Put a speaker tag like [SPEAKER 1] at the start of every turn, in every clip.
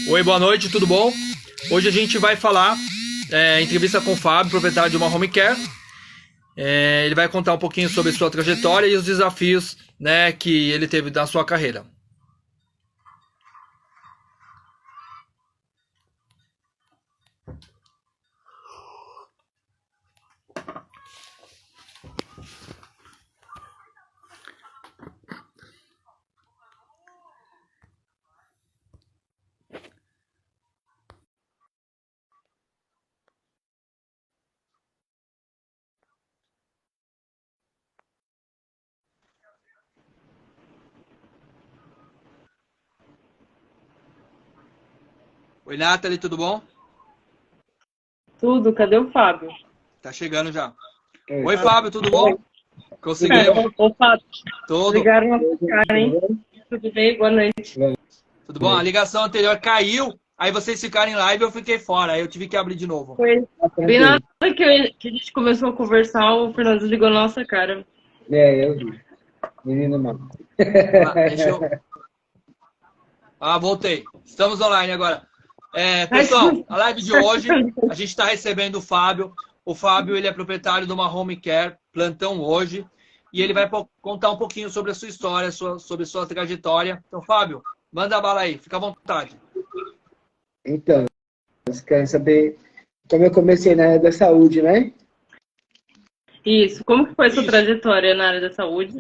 [SPEAKER 1] Oi, boa noite, tudo bom? Hoje a gente vai falar, entrevista com o Fábio, proprietário de uma home care. Ele vai contar um pouquinho sobre sua trajetória e os desafios, né, que ele teve na sua carreira. Oi, Nathalie, tudo bom?
[SPEAKER 2] Tudo, cadê o Fábio?
[SPEAKER 1] Tá chegando já. Oi, Fábio, tudo bom?
[SPEAKER 2] Ô,
[SPEAKER 1] Conseguimos.
[SPEAKER 2] Fábio,
[SPEAKER 1] Tudo.
[SPEAKER 2] ligaram nossa cara, hein? Tudo bem? Boa noite.
[SPEAKER 1] Tudo bom? A ligação anterior caiu, aí vocês ficaram em live e eu fiquei fora, aí eu tive que abrir de novo.
[SPEAKER 2] Foi bem na hora que a gente começou a conversar, o Fernando ligou nossa cara.
[SPEAKER 3] Eu vi. Menino mal.
[SPEAKER 1] Deixa eu... voltei. Estamos online agora. Pessoal, a live de hoje, a gente está recebendo o Fábio. O Fábio, ele é proprietário de uma home care, plantão hoje, e ele vai contar um pouquinho sobre a sua história, sobre sua trajetória. Então, Fábio, manda a bala aí, fica à vontade.
[SPEAKER 3] Então, vocês querem saber como eu comecei na área da saúde, né?
[SPEAKER 2] Isso, como que foi a sua trajetória na área da saúde?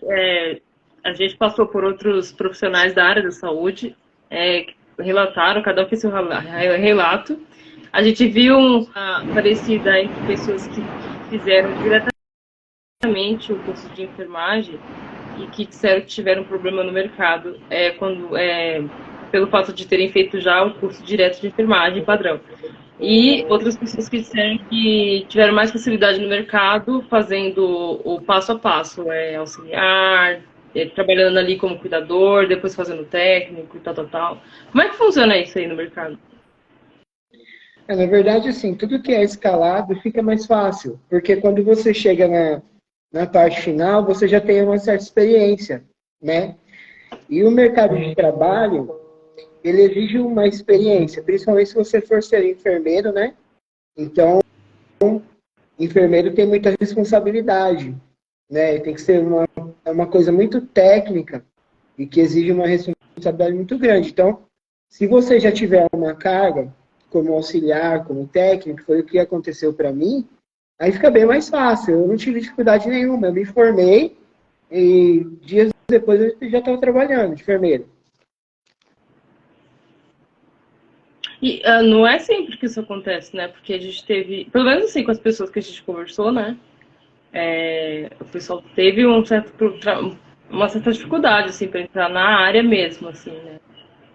[SPEAKER 2] A gente passou por outros profissionais da área da saúde, que relataram, cada um fez seu relato. A gente viu uma parecida entre pessoas que fizeram diretamente o curso de enfermagem e que disseram que tiveram problema no mercado pelo fato de terem feito já o curso direto de enfermagem padrão. E outras pessoas que disseram que tiveram mais facilidade no mercado fazendo o passo a passo, auxiliar, trabalhando ali como cuidador, depois fazendo técnico e tal. Como é que funciona isso aí no mercado?
[SPEAKER 3] Na verdade, assim, tudo que é escalado fica mais fácil, porque quando você chega na parte final, você já tem uma certa experiência, né? E o mercado de trabalho, ele exige uma experiência, principalmente se você for ser enfermeiro, né? Então, enfermeiro tem muita responsabilidade, né? Tem que ser uma coisa muito técnica e que exige uma responsabilidade muito grande. Então, se você já tiver uma carga como auxiliar, como técnico, foi o que aconteceu para mim, aí fica bem mais fácil. Eu não tive dificuldade nenhuma. Eu me formei e dias depois eu já estava trabalhando de enfermeiro.
[SPEAKER 2] E não é sempre que isso acontece, né? Porque a gente teve, pelo menos assim, com as pessoas que a gente conversou, né? O pessoal teve uma certa dificuldade, assim, para entrar na área mesmo, assim, né?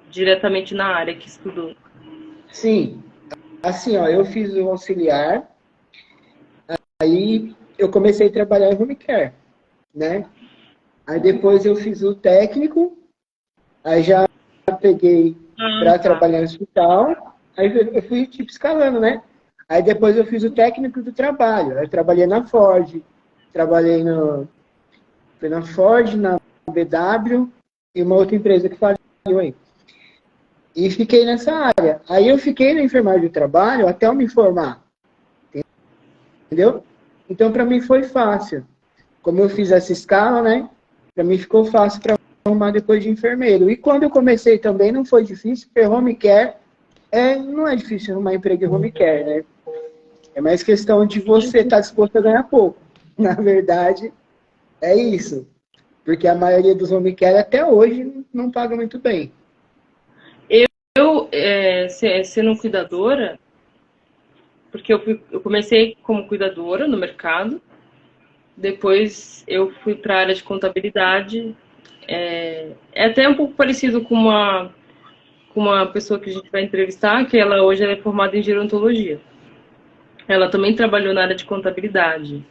[SPEAKER 2] Diretamente na área que estudou.
[SPEAKER 3] Sim. Assim, ó, eu fiz o auxiliar, aí eu comecei a trabalhar em home care, né? Aí depois eu fiz o técnico, aí já peguei para trabalhar no hospital, aí eu fui tipo escalando, né? Aí depois eu fiz o técnico do trabalho, aí eu trabalhei na Ford, trabalhei na Ford, na BW e uma outra empresa que faliu aí. E fiquei nessa área. Aí eu fiquei na enfermagem do trabalho até eu me formar. Entendeu? Então, para mim foi fácil. Como eu fiz essa escala, né? Para mim ficou fácil para arrumar depois de enfermeiro. E quando eu comecei também não foi difícil, porque home care não é difícil arrumar emprego em home care, né? É mais questão de você estar disposto a ganhar pouco. Na verdade, é isso. Porque a maioria dos home care até hoje não paga muito bem.
[SPEAKER 2] Eu sendo cuidadora, porque eu comecei como cuidadora no mercado, depois eu fui para a área de contabilidade. É até um pouco parecido com uma pessoa que a gente vai entrevistar, que ela hoje é formada em gerontologia. Ela também trabalhou na área de contabilidade.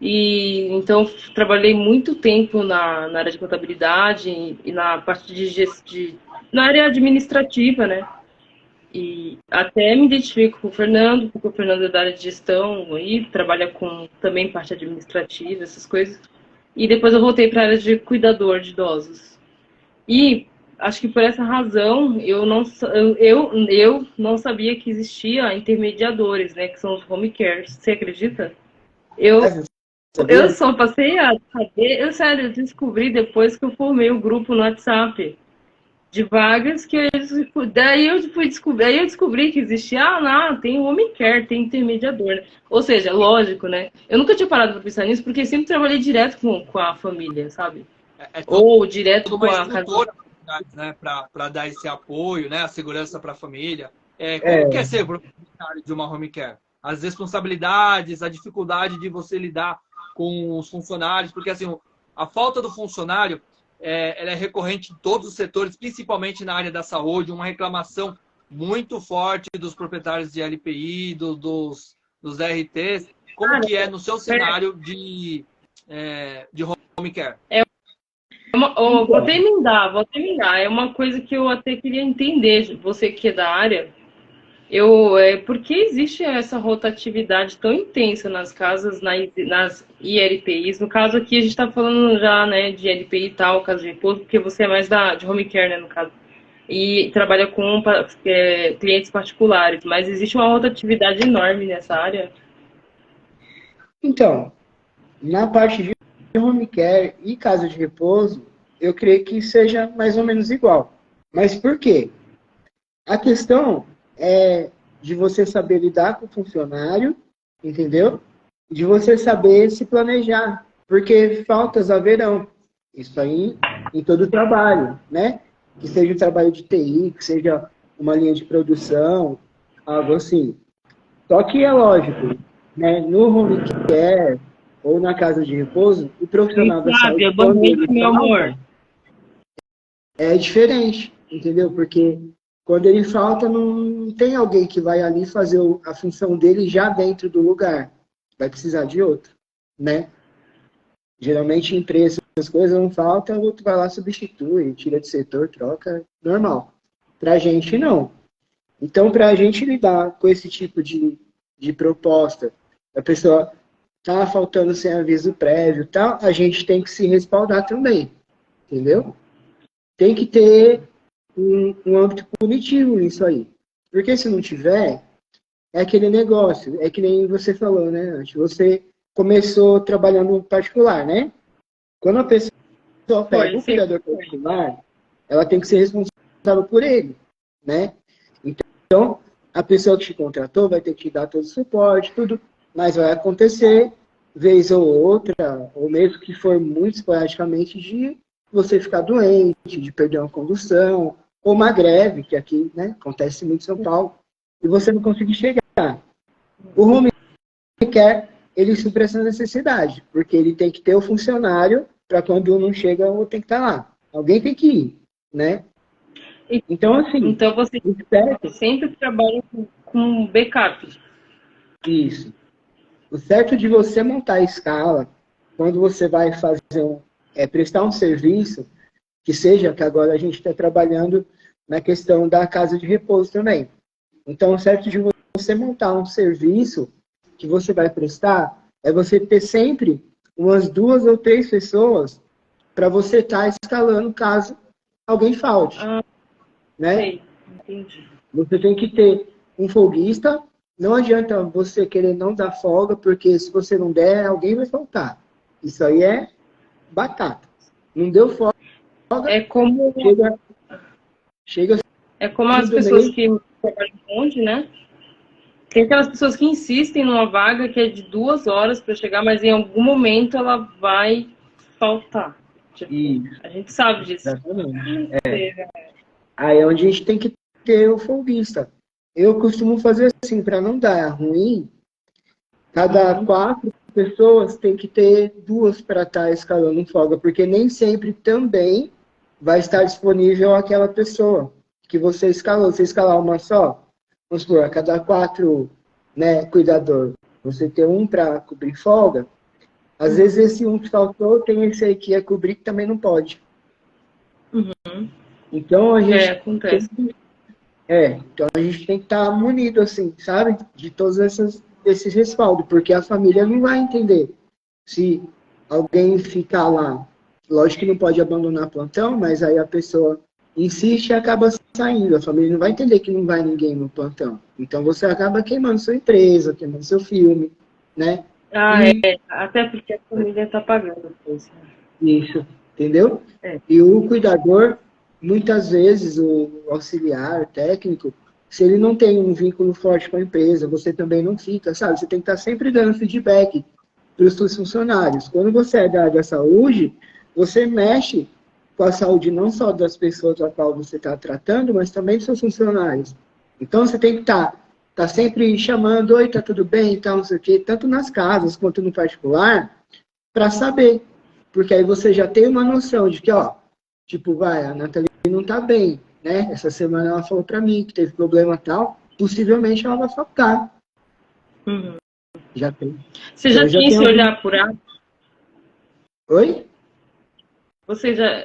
[SPEAKER 2] E então trabalhei muito tempo na área de contabilidade e na parte na área administrativa, né? E até me identifico com o Fernando, porque o Fernando é da área de gestão e trabalha com também parte administrativa, essas coisas. E depois eu voltei para a área de cuidador de idosos. E acho que por essa razão eu não sabia que existia intermediadores, né, que são os home cares. Você acredita? Eu só passei a saber, sério, eu descobri depois que eu formei o grupo no WhatsApp de vagas daí eu descobri que existia, tem home care, tem intermediador, né? Ou seja, lógico, né? Eu nunca tinha parado para pensar nisso porque sempre trabalhei direto com a família, sabe? Ou direto com a
[SPEAKER 1] estrutura, né, para dar esse apoio, né, a segurança para a família. Como que é ser proprietário de uma home care? As responsabilidades, a dificuldade de você lidar com os funcionários, porque assim, a falta do funcionário ela é recorrente em todos os setores, principalmente na área da saúde, uma reclamação muito forte dos proprietários de LPI, dos RTs. Como que é no seu cenário de home care?
[SPEAKER 2] Vou até emendar. É uma coisa que eu até queria entender, você que é da área, por que existe essa rotatividade tão intensa nas casas, nas ILPIs? No caso aqui, a gente está falando já, né, de LPI e tal, casa de repouso, porque você é mais de home care, né, no caso. E trabalha com clientes particulares, mas existe uma rotatividade enorme nessa área?
[SPEAKER 3] Então, na parte de home care e casa de repouso, eu creio que seja mais ou menos igual. Mas por quê? A questão é de você saber lidar com o funcionário, entendeu? De você saber se planejar, porque faltas haverão. Isso aí em todo o trabalho, né? Que seja um trabalho de TI, que seja uma linha de produção, algo assim. Só que é lógico, né? No home care ou na casa de repouso, o profissional da saúde, quando ele falta, é diferente, entendeu? Porque quando ele falta, não tem alguém que vai ali fazer a função dele já dentro do lugar. Vai precisar de outro, né? Geralmente, em empresa, as coisas não faltam, o outro vai lá, substitui, tira de setor, troca, normal. Pra gente, não. Então, pra gente lidar com esse tipo de proposta, a pessoa tá faltando sem aviso prévio e tal, a gente tem que se respaldar também, entendeu? Tem que ter um âmbito punitivo nisso aí. Porque se não tiver, é aquele negócio, é que nem você falou, né, antes. Você começou trabalhando no particular, né? Quando a pessoa pega um cuidador particular, ela tem que ser responsável por ele, né? Então, a pessoa que te contratou vai ter que te dar todo o suporte, tudo, mas vai acontecer, vez ou outra, ou mesmo que for muito esporadicamente, de você ficar doente, de perder uma condução, ou uma greve, que aqui, né, acontece muito em São Paulo, e você não conseguir chegar. O home care, ele supre essa necessidade, porque ele tem que ter o funcionário para quando um não chega, o outro tem que estar lá. Alguém tem que ir, né? Então, assim...
[SPEAKER 2] Então, você sempre trabalha com backup.
[SPEAKER 3] Isso. O certo de você montar a escala, quando você vai fazer prestar um serviço, que seja, que agora a gente está trabalhando na questão da casa de repouso também. Então, o certo de você montar um serviço que você vai prestar é você ter sempre umas 2 ou 3 pessoas para você estar escalando caso alguém falte. Né?
[SPEAKER 2] Sei, entendi.
[SPEAKER 3] Você tem que ter um folguista. Não adianta você querer não dar folga, porque se você não der, alguém vai faltar. Isso aí é batata. Não deu folga.
[SPEAKER 2] É como
[SPEAKER 3] chega
[SPEAKER 2] é como as pessoas que trabalham em bonde, né? Tem aquelas pessoas que insistem numa vaga que é de 2 horas para chegar, mas em algum momento ela vai faltar. Tipo, a gente sabe disso.
[SPEAKER 3] Exatamente. Aí é onde a gente tem que ter o folguista. Eu costumo fazer assim, para não dar ruim, cada 4 pessoas tem que ter 2 para estar escalando folga, porque nem sempre também vai estar disponível aquela pessoa que você escalou. Você escalar uma só, vamos supor, a cada 4, né, cuidador, você ter um para cobrir folga, às vezes esse um que faltou, tem esse aí que ia cobrir que também não pode. Então a gente
[SPEAKER 2] acontece.
[SPEAKER 3] Então a gente tem que estar munido, assim, sabe? De todos esses respaldos, porque a família não vai entender. Se alguém ficar lá, lógico que não pode abandonar plantão, mas aí a pessoa insiste e acaba saindo. A família não vai entender que não vai ninguém no plantão. Então você acaba queimando sua empresa, queimando seu filme, né?
[SPEAKER 2] Até porque a família está pagando por isso.
[SPEAKER 3] Isso, entendeu?
[SPEAKER 2] É.
[SPEAKER 3] E o cuidador, muitas vezes, o auxiliar, o técnico, se ele não tem um vínculo forte com a empresa, você também não fica, sabe? Você tem que estar sempre dando feedback para os seus funcionários. Quando você é da área da saúde, você mexe com a saúde não só das pessoas a qual você está tratando, mas também dos seus funcionários. Então, você tem que estar sempre chamando, oi, tá tudo bem e tal, não sei o quê, tanto nas casas quanto no particular, para saber. Porque aí você já tem uma noção de que, ó, tipo, a Nathalie não tá bem, né? Essa semana ela falou para mim que teve problema tal, possivelmente ela vai faltar.
[SPEAKER 2] Uhum.
[SPEAKER 3] Já tem.
[SPEAKER 2] Você já tinha esse olhar apurado?
[SPEAKER 3] Oi?
[SPEAKER 2] Você já,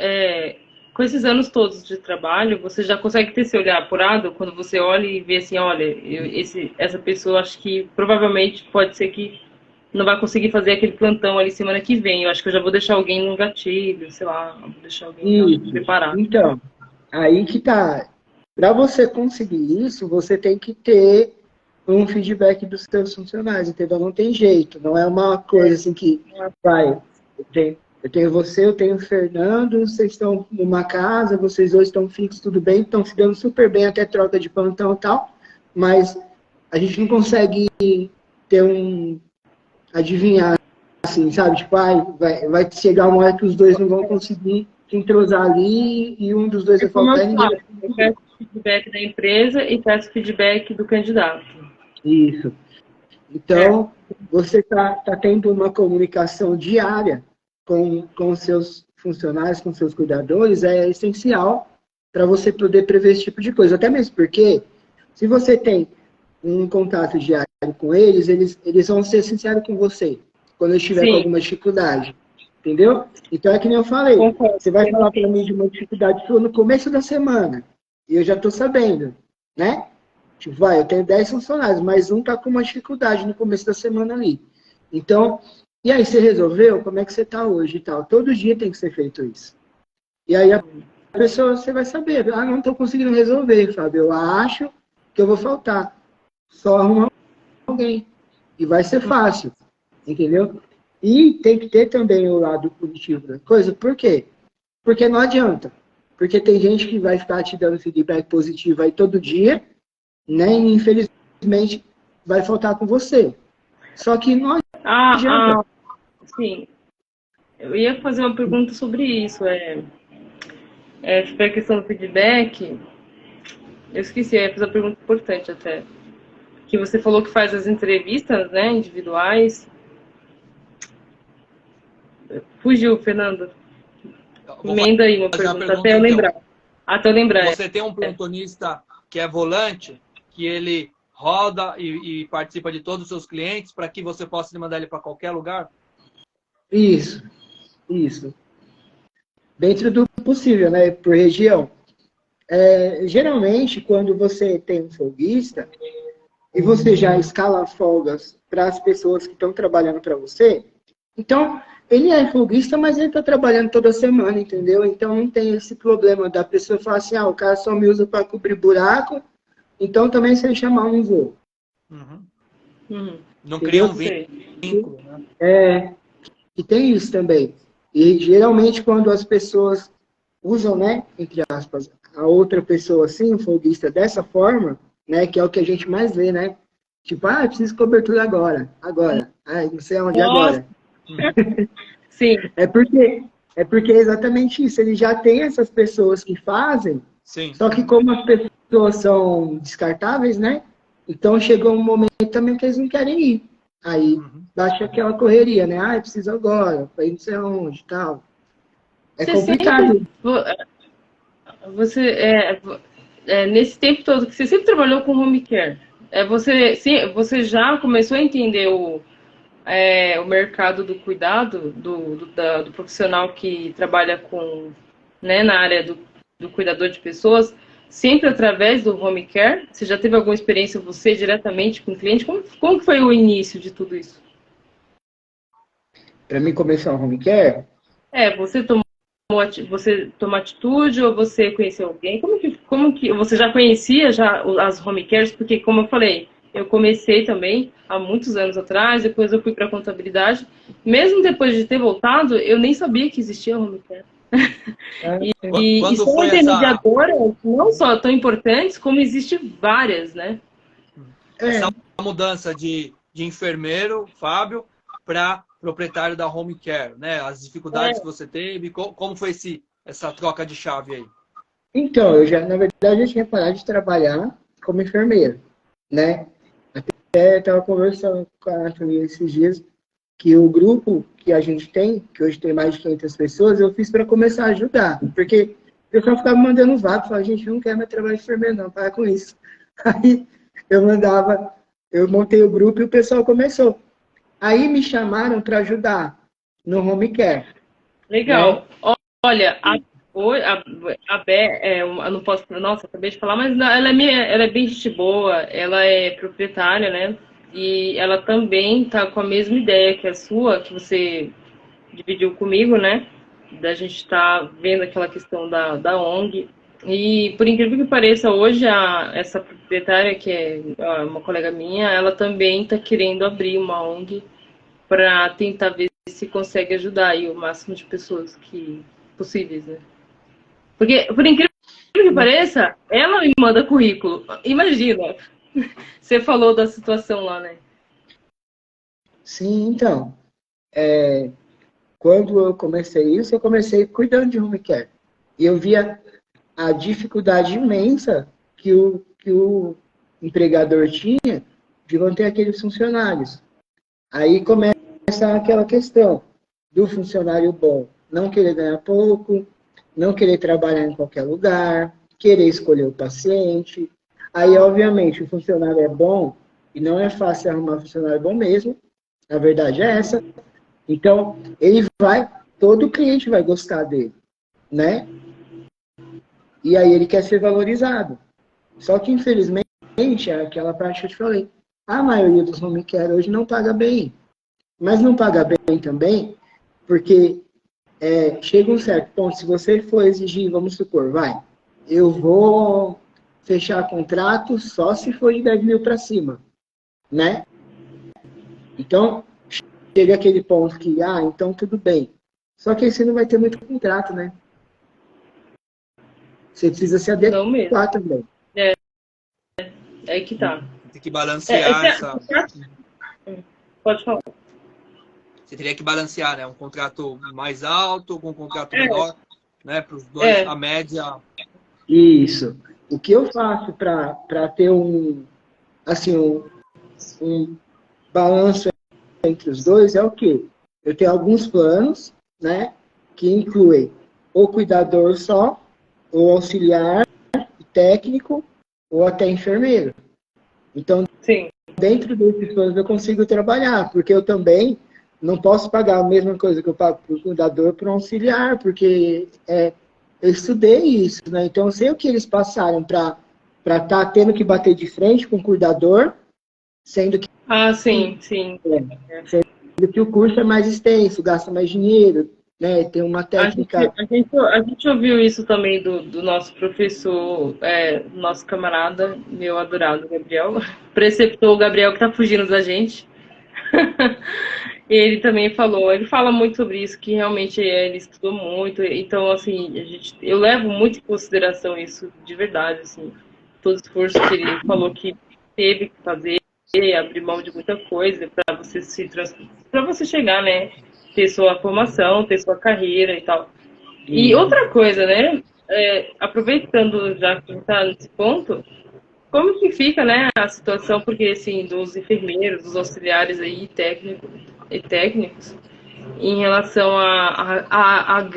[SPEAKER 2] com esses anos todos de trabalho, você já consegue ter esse olhar apurado quando você olha e vê assim, olha, essa pessoa acho que provavelmente pode ser que não vai conseguir fazer aquele plantão ali semana que vem. Eu acho que eu já vou deixar alguém no gatilho, sei lá, vou deixar alguém preparado.
[SPEAKER 3] Então, aí que tá. Para você conseguir isso, você tem que ter um feedback dos seus funcionários, entendeu? Não tem jeito, não é uma coisa assim que vai. Eu tenho você, eu tenho o Fernando, vocês estão numa casa, vocês dois estão fixos, tudo bem, estão se dando super bem, até troca de plantão e tal, mas a gente não consegue ter adivinhar, assim, sabe? Tipo, vai chegar uma hora que os dois não vão conseguir se entrosar ali e um dos dois vai faltar e ninguém vai...
[SPEAKER 2] Eu peço feedback da empresa e peço feedback do candidato.
[SPEAKER 3] Isso. Então, você está tendo uma comunicação diária com os seus funcionários, com os seus cuidadores, é essencial para você poder prever esse tipo de coisa. Até mesmo porque, se você tem um contato diário com eles vão ser sinceros com você, quando eu estiver com alguma dificuldade. Entendeu? Então, é que nem eu falei, você vai falar para mim de uma dificuldade sua no começo da semana, e eu já estou sabendo, né? Tipo, eu tenho 10 funcionários, mas um está com uma dificuldade no começo da semana ali. Então, e aí, você resolveu? Como é que você está hoje e tal? Todo dia tem que ser feito isso. E aí, a pessoa, você vai saber, não estou conseguindo resolver, Fábio, eu acho que eu vou faltar. Só arrumar alguém. E vai ser fácil, entendeu? E tem que ter também o lado positivo da coisa. Por quê? Porque não adianta. Porque tem gente que vai ficar te dando feedback positivo aí todo dia, né? E infelizmente vai faltar com você. Só que não adianta.
[SPEAKER 2] Sim. Eu ia fazer uma pergunta sobre isso. Sobre a questão do feedback. Eu esqueci, eu ia fazer uma pergunta importante até. Que você falou que faz as entrevistas, né, individuais. Fugiu, Fernando. Emenda aí uma pergunta, até eu lembrar. Até eu lembrar.
[SPEAKER 1] Você tem um plantonista que é volante, que ele roda e participa de todos os seus clientes para que você possa mandar ele para qualquer lugar?
[SPEAKER 3] Isso. Dentro do possível, né, por região. Geralmente, quando você tem um folguista, e você já escala folgas para as pessoas que estão trabalhando para você, então, ele é folguista, mas ele está trabalhando toda semana, entendeu? Então, não tem esse problema da pessoa falar assim, o cara só me usa para cobrir buraco, então também se ele chamar, eu não vou.
[SPEAKER 1] Não cria um vínculo,
[SPEAKER 3] né? E tem isso também. E, geralmente, quando as pessoas usam, né, entre aspas, a outra pessoa assim, o folguista dessa forma, né, que é o que a gente mais vê, né? Tipo, eu preciso de cobertura agora. Não sei onde agora.
[SPEAKER 2] Sim.
[SPEAKER 3] É porque é exatamente isso. Ele já tem essas pessoas que fazem, só que como as pessoas são descartáveis, né? Então chegou um momento também que eles não querem ir. Aí baixa aquela correria, né? Eu preciso agora, para ir não sei onde e tal. É complicado.
[SPEAKER 2] Nesse tempo todo que você sempre trabalhou com home care, você já começou a entender o mercado do cuidado do profissional que trabalha na área do cuidador de pessoas, sempre através do home care? Você já teve alguma experiência você diretamente com o cliente? Como foi o início de tudo isso?
[SPEAKER 3] Para mim começar o home care?
[SPEAKER 2] Você tomou você tomou atitude ou você conheceu alguém? Como que você já conhecia as home cares? Porque, como eu falei, eu comecei também há muitos anos atrás, depois eu fui para contabilidade. Mesmo depois de ter voltado, eu nem sabia que existia home care. E
[SPEAKER 1] Quando
[SPEAKER 2] são
[SPEAKER 1] foi
[SPEAKER 2] intermediadoras não só tão importantes, como existem várias, né?
[SPEAKER 1] essa mudança de enfermeiro, Fábio, para proprietário da home care, né? As dificuldades que você teve, como foi essa troca de chave aí?
[SPEAKER 3] Então, na verdade, eu tinha parado de trabalhar como enfermeiro, né? Até estava conversando com a Nathalie esses dias que o grupo que a gente tem, que hoje tem mais de 500 pessoas, eu fiz para começar a ajudar, porque o pessoal ficava mandando vaga, falava, gente, não quer mais trabalhar de enfermeiro não, para com isso. Aí eu montei o grupo e o pessoal começou. Aí me chamaram para ajudar no home care.
[SPEAKER 2] Legal. Né? Olha, a Bé, eu não posso, nossa, acabei de falar, mas ela é bem gente boa, ela é proprietária, né? E ela também tá com a mesma ideia que a sua, que você dividiu comigo, né? Da gente estar vendo aquela questão da ONG. E, por incrível que pareça, hoje essa proprietária, que é uma colega minha, ela também está querendo abrir uma ONG para tentar ver se consegue ajudar aí o máximo de pessoas possíveis, né? Porque, por incrível que pareça, ela me manda currículo. Imagina, você falou da situação lá, né?
[SPEAKER 3] Sim, então, quando eu comecei isso, eu comecei cuidando de home care. E eu via a dificuldade imensa que o empregador tinha de manter aqueles funcionários. Aí começa aquela questão do funcionário bom não querer ganhar pouco, não querer trabalhar em qualquer lugar, querer escolher o paciente. Aí, obviamente, o funcionário é bom e não é fácil arrumar funcionário bom mesmo, a verdade é essa. Então, todo cliente vai gostar dele, né? E aí ele quer ser valorizado. Só que, infelizmente, é aquela parte que eu te falei, a maioria dos home care hoje não paga bem. Mas não paga bem também, porque chega um certo ponto, se você for exigir, vamos supor, eu vou fechar contrato só se for de 10 mil para cima, né? Então, chega aquele ponto que, então tudo bem. Só que aí você não vai ter muito contrato, né? Você precisa se adequar também.
[SPEAKER 2] É que tá.
[SPEAKER 1] Tem que balancear essa...
[SPEAKER 2] Pode falar.
[SPEAKER 1] Você teria que balancear, né? Um contrato mais alto com um contrato menor, né? Para os dois, a média.
[SPEAKER 3] Isso. O que eu faço para ter um balanço entre os dois é o quê? Eu tenho alguns planos, né? Que incluem ou cuidador só, ou auxiliar, técnico, ou até enfermeiro. Então,
[SPEAKER 2] sim,
[SPEAKER 3] dentro desses planos eu consigo trabalhar, porque eu também não posso pagar a mesma coisa que eu pago para o cuidador para um auxiliar, porque eu estudei isso, né? Então eu sei o que eles passaram para estar tendo que bater de frente com o cuidador, sendo que...
[SPEAKER 2] sim.
[SPEAKER 3] Sendo que o curso é mais extenso, gasta mais dinheiro, né? Tem uma técnica...
[SPEAKER 2] A gente ouviu isso também do nosso professor, nosso camarada, meu adorado Gabriel, preceptor Gabriel, que está fugindo da gente. Ele também ele fala muito sobre isso, que realmente ele estudou muito, então, assim, eu levo muito em consideração isso, de verdade, assim, todo o esforço que ele falou que teve que fazer, abrir mão de muita coisa para você chegar, né, ter sua formação, ter sua carreira e tal. E outra coisa, né, aproveitando já que está nesse ponto, como que fica, né, a situação, porque, assim, dos enfermeiros, dos auxiliares aí, técnicos, em relação à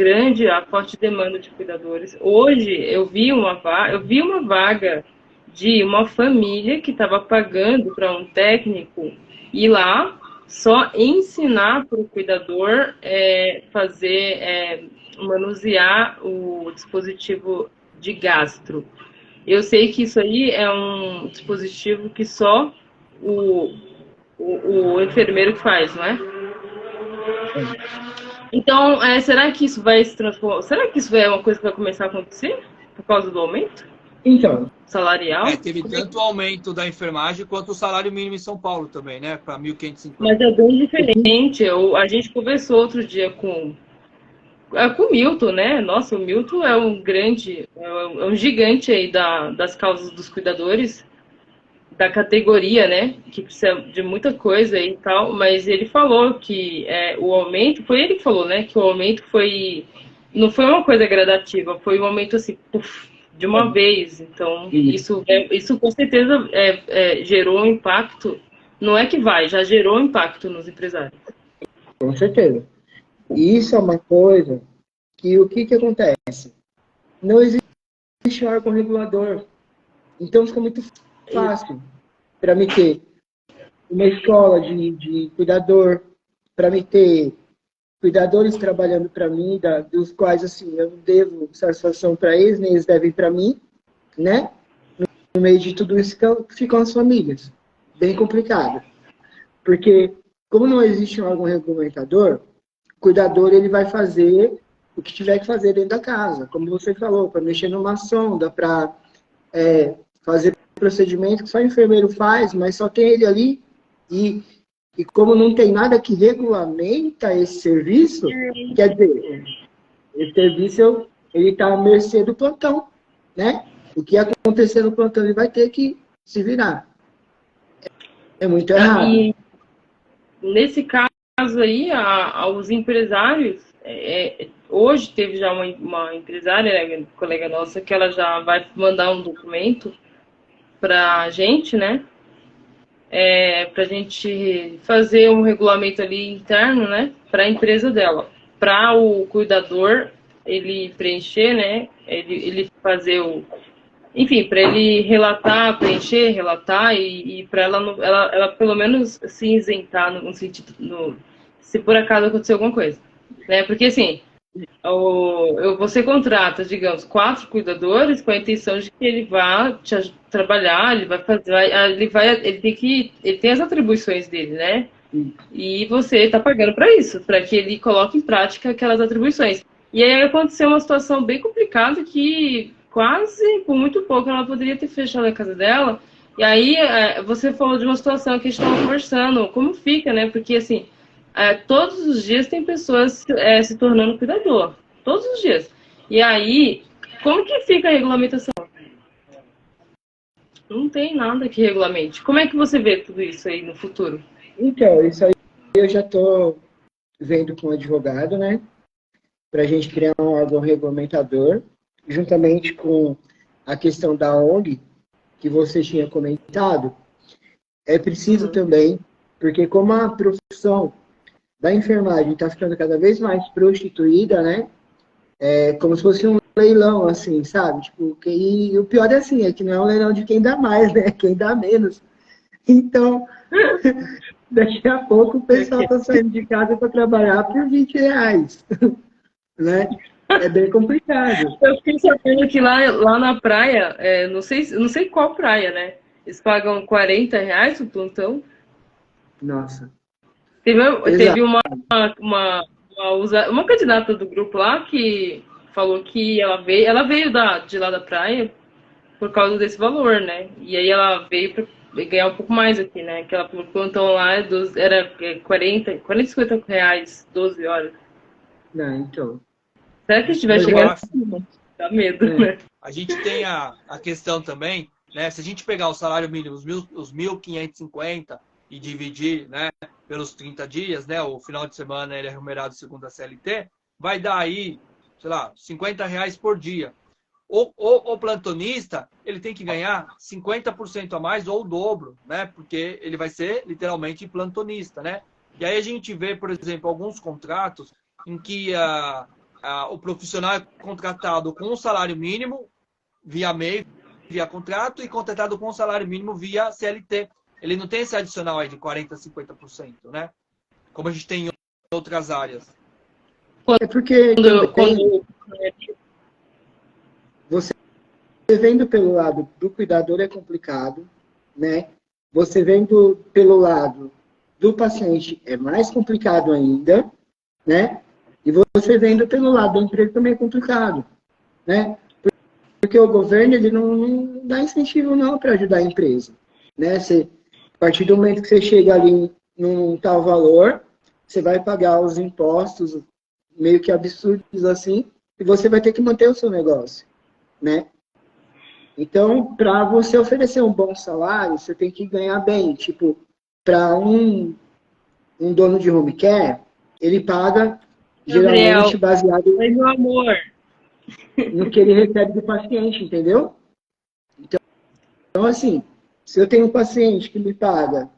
[SPEAKER 2] forte demanda de cuidadores. Hoje, eu vi uma vaga de uma família que estava pagando para um técnico ir lá só ensinar para o cuidador manusear o dispositivo de gastro. Eu sei que isso aí é um dispositivo que só o enfermeiro que faz, não é? Então, será que isso vai se transformar? Será que isso é uma coisa que vai começar a acontecer por causa do aumento
[SPEAKER 3] Então,
[SPEAKER 2] salarial?
[SPEAKER 1] Teve tanto o aumento da enfermagem quanto o salário mínimo em São Paulo também, né? Para 1.550.
[SPEAKER 2] Mas é bem diferente. A gente conversou outro dia com o Milton, né? Nossa, o Milton é um grande, é um gigante aí das causas dos cuidadores, da categoria, né? Que precisa de muita coisa e tal, mas ele falou que o aumento, foi ele que falou, né? Que o aumento não foi uma coisa gradativa, foi um aumento assim, puf, de uma vez. Então, isso com certeza gerou um impacto. Não é que já gerou impacto nos empresários.
[SPEAKER 3] com certeza. E isso é uma coisa que o que acontece? Não existe órgão regulador. Então fica muito fácil para me ter uma escola de cuidador, para me ter cuidadores trabalhando para mim, dos quais assim, eu não devo satisfação para eles, nem eles devem para mim, né? No meio de tudo isso ficam as famílias. Bem complicado. Porque, como não existe um órgão regulamentador, o cuidador ele vai fazer o que tiver que fazer dentro da casa. Como você falou, para mexer numa sonda, para fazer procedimento que só o enfermeiro faz, mas só tem ele ali. E como não tem nada que regulamenta esse serviço, quer dizer, esse serviço ele está à mercê do plantão, né? O que acontecer no plantão ele vai ter que se virar. É muito errado.
[SPEAKER 2] E nesse caso aí, os empresários, hoje teve já uma empresária, né, colega nossa, que ela já vai mandar um documento para a gente, né? Para a gente fazer um regulamento ali interno, né? Para a empresa dela. Para o cuidador, ele preencher, né? Ele fazer enfim, para ele relatar, preencher, relatar e para ela pelo menos se isentar no sentido, se por acaso acontecer alguma coisa, né? Porque assim, você contrata, digamos, 4 cuidadores com a intenção de que ele vá trabalhar, ele vai fazer, ele tem as atribuições dele, né? E você está pagando para isso, para que ele coloque em prática aquelas atribuições. E aí aconteceu uma situação bem complicada que quase, por muito pouco, ela poderia ter fechado a casa dela. E aí você falou de uma situação que a gente estava conversando, como fica, né? Porque assim, todos os dias tem pessoas se tornando cuidador. Todos os dias. E aí, como que fica a regulamentação? Não tem nada que regulamente. Como é que você vê tudo isso aí no futuro?
[SPEAKER 3] Então, isso aí eu já estou vendo com o advogado, né? Para a gente criar um órgão regulamentador, juntamente com a questão da ONG, que você tinha comentado. É preciso também, porque como a profissão da enfermagem está ficando cada vez mais prostituída, né? Como se fosse um leilão, assim, sabe? Tipo, e o pior é assim, é que não é um leilão de quem dá mais, né? Quem dá menos. Então, daqui a pouco o pessoal está saindo de casa para trabalhar por R$20, né? É bem complicado.
[SPEAKER 2] Eu fiquei sabendo que lá na praia, não sei qual praia, né? Eles pagam R$40 o plantão.
[SPEAKER 3] Nossa.
[SPEAKER 2] Teve uma candidata do grupo lá que falou que ela veio de lá da praia por causa desse valor, né? E aí ela veio para ganhar um pouco mais aqui, né? Que ela plantão lá era 40, 50 reais, 12 horas.
[SPEAKER 3] Não, então.
[SPEAKER 2] Será que a gente vai chegar assim? Dá medo, né?
[SPEAKER 1] A gente tem a questão também, né? Se a gente pegar o salário mínimo, os 1.550 e dividir, né, pelos 30 dias, né? O final de semana ele é remunerado segundo a CLT, vai dar aí, sei lá, R$50 por dia. O plantonista, ele tem que ganhar 50% a mais ou o dobro, né? Porque ele vai ser literalmente plantonista, né? E aí a gente vê, por exemplo, alguns contratos em que o profissional é contratado com um salário mínimo via MEI, via contrato, e contratado com um salário mínimo via CLT. Ele não tem esse adicional aí de 40% a 50%, né? Como a gente tem em outras áreas.
[SPEAKER 3] É porque você vendo pelo lado do cuidador é complicado, né? Você vendo pelo lado do paciente é mais complicado ainda, né? E você vendo pelo lado da empresa também é complicado, né? Porque o governo ele não dá incentivo não para ajudar a empresa, né? A partir do momento que você chega ali num tal valor, você vai pagar os impostos meio que absurdos assim, e você vai ter que manter o seu negócio, né? Então, para você oferecer um bom salário, você tem que ganhar bem. Tipo, para um dono de home care, ele paga
[SPEAKER 2] Gabriel,
[SPEAKER 3] geralmente baseado
[SPEAKER 2] oi, meu amor.
[SPEAKER 3] no que ele recebe do paciente, entendeu? Então, assim, se eu tenho um paciente que me paga,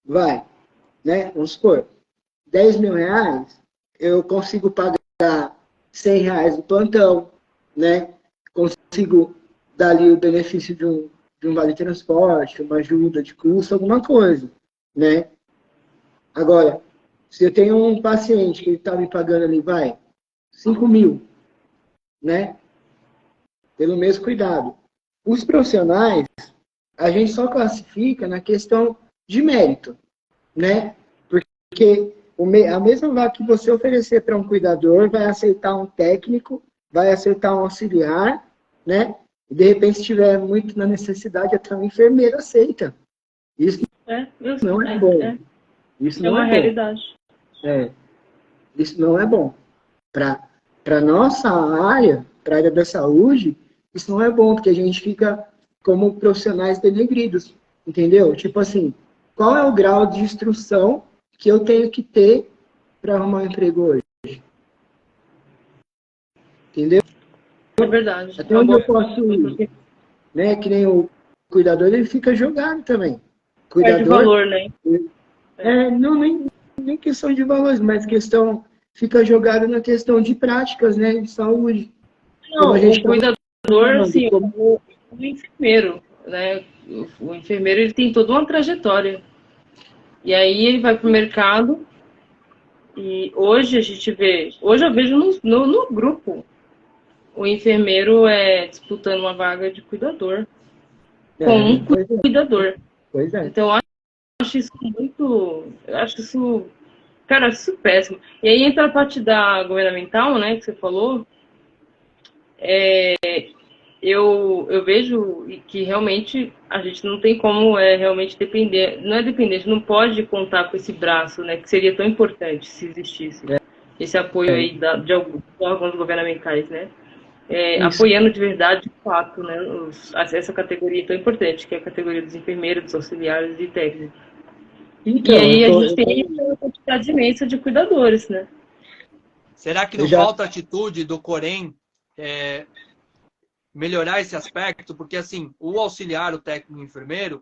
[SPEAKER 3] vamos supor, 10 mil reais, eu consigo pagar 100 reais do plantão, né? Consigo dar ali o benefício de um vale transporte, uma ajuda de custo, alguma coisa, né? Agora, se eu tenho um paciente que ele está me pagando ali, 5 mil, né? Pelo mesmo cuidado. Os profissionais, a gente só classifica na questão de mérito, né? Porque a mesma vaga que você oferecer para um cuidador vai aceitar um técnico, vai aceitar um auxiliar, né? E de repente, se tiver muito na necessidade, até um enfermeiro aceita. Isso não é bom. Isso não
[SPEAKER 2] uma
[SPEAKER 3] é bom.
[SPEAKER 2] realidade.
[SPEAKER 3] Isso não é bom. Para nossa área, para a área da saúde, isso não é bom, porque a gente fica como profissionais denegridos, entendeu? Tipo assim, qual é o grau de instrução que eu tenho que ter para arrumar um emprego hoje? Entendeu?
[SPEAKER 2] É verdade.
[SPEAKER 3] Até onde eu posso ir, né? Que nem o cuidador, ele fica jogado também.
[SPEAKER 2] Perde valor, né?
[SPEAKER 3] Não, nem questão de valores, mas fica jogado na questão de práticas, né? De saúde.
[SPEAKER 2] Não, o cuidador, sim, o enfermeiro, né? O enfermeiro, ele tem toda uma trajetória. E aí ele vai para o mercado e hoje eu vejo no grupo o enfermeiro disputando uma vaga de cuidador com um cuidador.
[SPEAKER 3] Pois é.
[SPEAKER 2] Então, eu acho isso cara, isso péssimo. E aí entra a parte da governamental, né, que você falou. Eu vejo que realmente a gente não tem como realmente depender, não é depender, a gente não pode contar com esse braço, né, que seria tão importante se existisse esse apoio aí de alguns órgãos governamentais, né, apoiando de verdade, de fato, né, essa categoria tão importante, que é a categoria dos enfermeiros, dos auxiliares e técnicos. Então, e aí a gente tem uma quantidade imensa de cuidadores, né.
[SPEAKER 1] Será que não falta atitude do Corém melhorar esse aspecto? Porque, assim, o auxiliar, o técnico e o enfermeiro,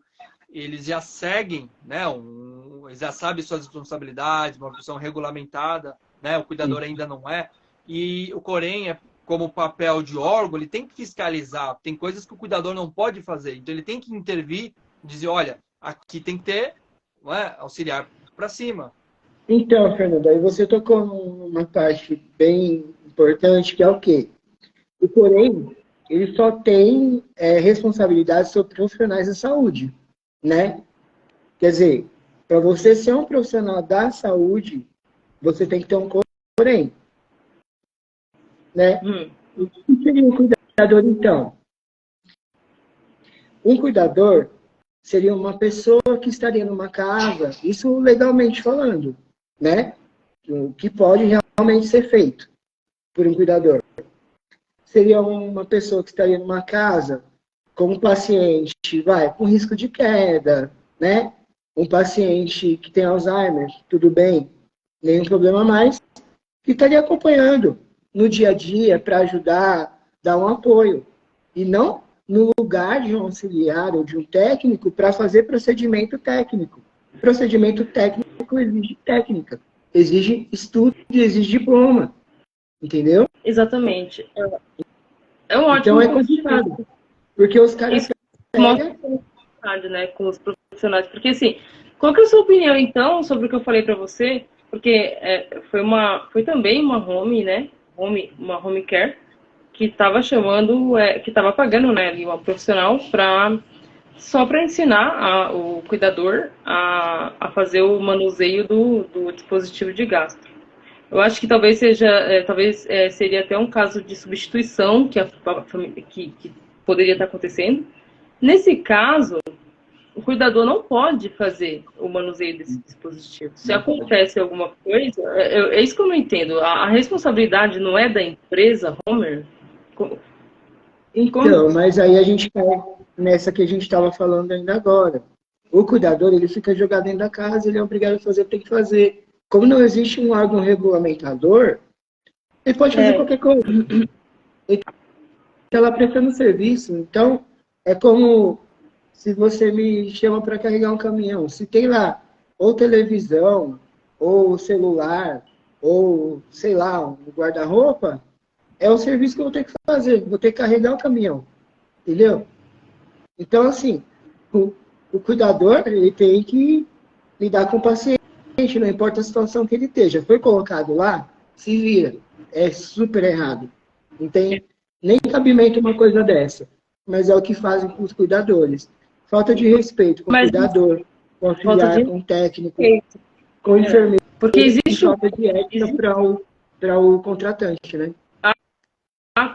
[SPEAKER 1] eles já seguem, né? Eles já sabem suas responsabilidades, uma profissão regulamentada, né? O cuidador ainda não é. E o Corém, como papel de órgão, ele tem que fiscalizar. Tem coisas que o cuidador não pode fazer. Então, ele tem que intervir, dizer, olha, aqui tem que ter auxiliar para cima.
[SPEAKER 3] Então, Fernando, aí você tocou numa parte bem importante, que é o quê? O Corém, ele só tem responsabilidade sobre profissionais da saúde, né? Quer dizer, para você ser um profissional da saúde, você tem que ter um Corém, né? O que seria um cuidador, então? Um cuidador seria uma pessoa que estaria numa casa, isso legalmente falando, né? O que pode realmente ser feito por um cuidador. Seria uma pessoa que estaria numa casa com um paciente, com risco de queda, né? Um paciente que tem Alzheimer, tudo bem, nenhum problema mais, que estaria acompanhando no dia a dia para ajudar, dar um apoio. E não no lugar de um auxiliar ou de um técnico para fazer procedimento técnico. Procedimento técnico exige técnica, exige estudo, exige diploma. Entendeu?
[SPEAKER 2] Exatamente. É um ótimo.
[SPEAKER 3] Então é complicado. Porque os caras
[SPEAKER 2] mostra né, com os profissionais. Porque, assim, qual que é a sua opinião, então, sobre o que eu falei para você? Porque foi também uma home, né? Uma home care que estava chamando, que estava pagando, né, uma profissional só para ensinar o cuidador a fazer o manuseio do dispositivo de gastro. Eu acho que talvez seria até um caso de substituição que poderia estar acontecendo. Nesse caso, o cuidador não pode fazer o manuseio desse dispositivo. Se acontece alguma coisa, é isso que eu não entendo. A responsabilidade não é da empresa, Homer?
[SPEAKER 3] Então, mas aí a gente cai nessa que a gente estava falando ainda agora. O cuidador, ele fica jogado dentro da casa, ele é obrigado a fazer o que tem que fazer. Como não existe um órgão regulamentador, ele pode fazer qualquer coisa. Ele está lá prestando serviço. Então, é como se você me chama para carregar um caminhão. Se tem lá ou televisão, ou celular, ou, sei lá, um guarda-roupa, é o serviço que eu vou ter que fazer. Vou ter que carregar o caminhão. Entendeu? Então, assim, o cuidador, ele tem que lidar com o paciente, não importa a situação que ele esteja. Foi colocado lá, se vira. É super errado. Não tem nem cabimento uma coisa dessa. Mas é o que fazem com os cuidadores. Falta de respeito com o cuidador, com o auxiliar, com o técnico, com o enfermeiro.
[SPEAKER 2] Porque existe
[SPEAKER 3] falta de ética para o contratante, né?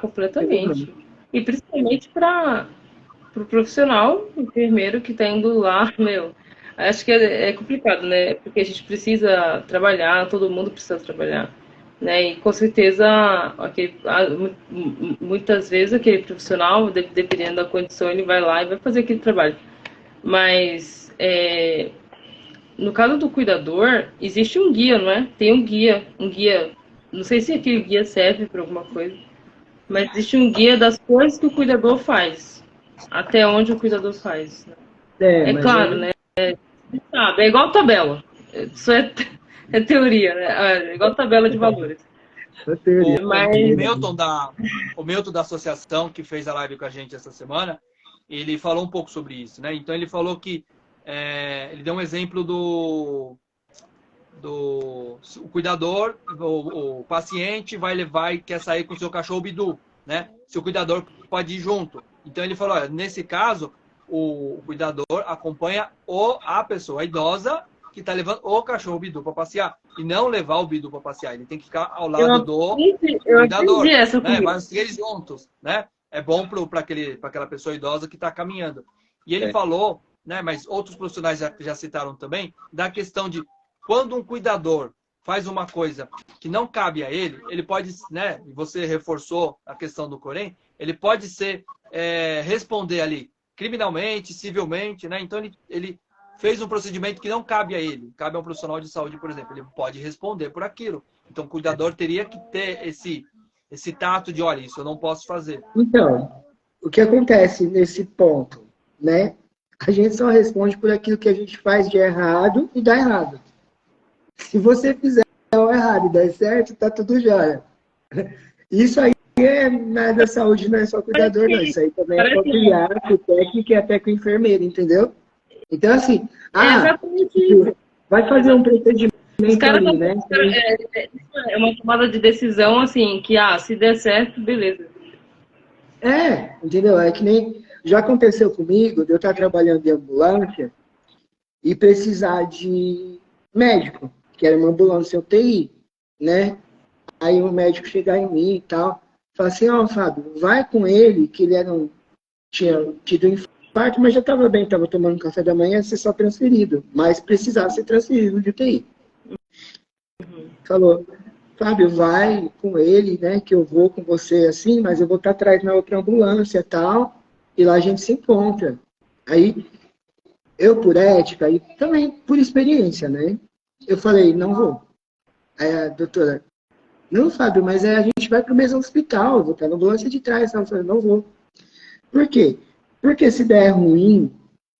[SPEAKER 2] Completamente. E principalmente para o profissional, enfermeiro que está indo lá, acho que é complicado, né? Porque a gente precisa trabalhar, todo mundo precisa trabalhar, né? E com certeza, muitas vezes aquele profissional, dependendo da condição, ele vai lá e vai fazer aquele trabalho. Mas, no caso do cuidador, existe um guia, não é? Tem um guia, não sei se aquele guia serve para alguma coisa, mas existe um guia das coisas que o cuidador faz, até onde o cuidador faz. É claro, né? É igual tabela. Isso é teoria, né? É igual tabela de valores.
[SPEAKER 1] O Milton da associação, que fez a live com a gente essa semana, ele falou um pouco sobre isso, né? Então ele falou que ele deu um exemplo do o cuidador, o paciente vai levar e quer sair com o seu cachorro Bidu, né? Se o cuidador pode ir junto. Então ele falou, olha, nesse caso, o cuidador acompanha a pessoa idosa que está levando o cachorro Bidu para passear e não levar o Bidu para passear. Ele tem que ficar ao lado do cuidador, né? Vai os três juntos, né? É bom para aquela pessoa idosa que está caminhando. E ele falou, né? Mas outros profissionais já citaram também, da questão de quando um cuidador faz uma coisa que não cabe a ele pode, né? E você reforçou a questão do Corém, ele pode responder ali criminalmente, civilmente, né? Então ele fez um procedimento que não cabe a ele, cabe a um profissional de saúde, por exemplo, ele pode responder por aquilo. Então o cuidador teria que ter esse tato de, olha, isso eu não posso fazer.
[SPEAKER 3] Então, o que acontece nesse ponto, né? A gente só responde por aquilo que a gente faz de errado e dá errado. Se você fizer o errado e der certo, tá tudo jóia. Isso aí na área da saúde não é só cuidador, não. Isso aí também é auxiliar, com o técnico e até com o enfermeiro, entendeu? Então, assim, vai fazer um procedimento ali, né?
[SPEAKER 2] É uma tomada de decisão, assim, que, se der certo, beleza.
[SPEAKER 3] Entendeu? É que nem... Já aconteceu comigo de eu estar trabalhando em ambulância e precisar de médico, que era uma ambulância UTI, né? Aí o médico chegar em mim e tal, falar assim, Fábio, vai com ele, que ele tinha tido infarto, mas já estava bem, estava tomando café da manhã, ser só transferido, mas precisava ser transferido de UTI. Falou, Fábio, vai com ele, né, que eu vou com você assim, mas eu vou estar atrás na outra ambulância e tal, e lá a gente se encontra. Aí, eu por ética e também por experiência, né, eu falei, não vou. Aí a doutora, não, Fábio, mas a gente vai para o mesmo hospital, eu vou estar na ambulância de trás. Eu falei, não vou. Por quê? Porque se der ruim,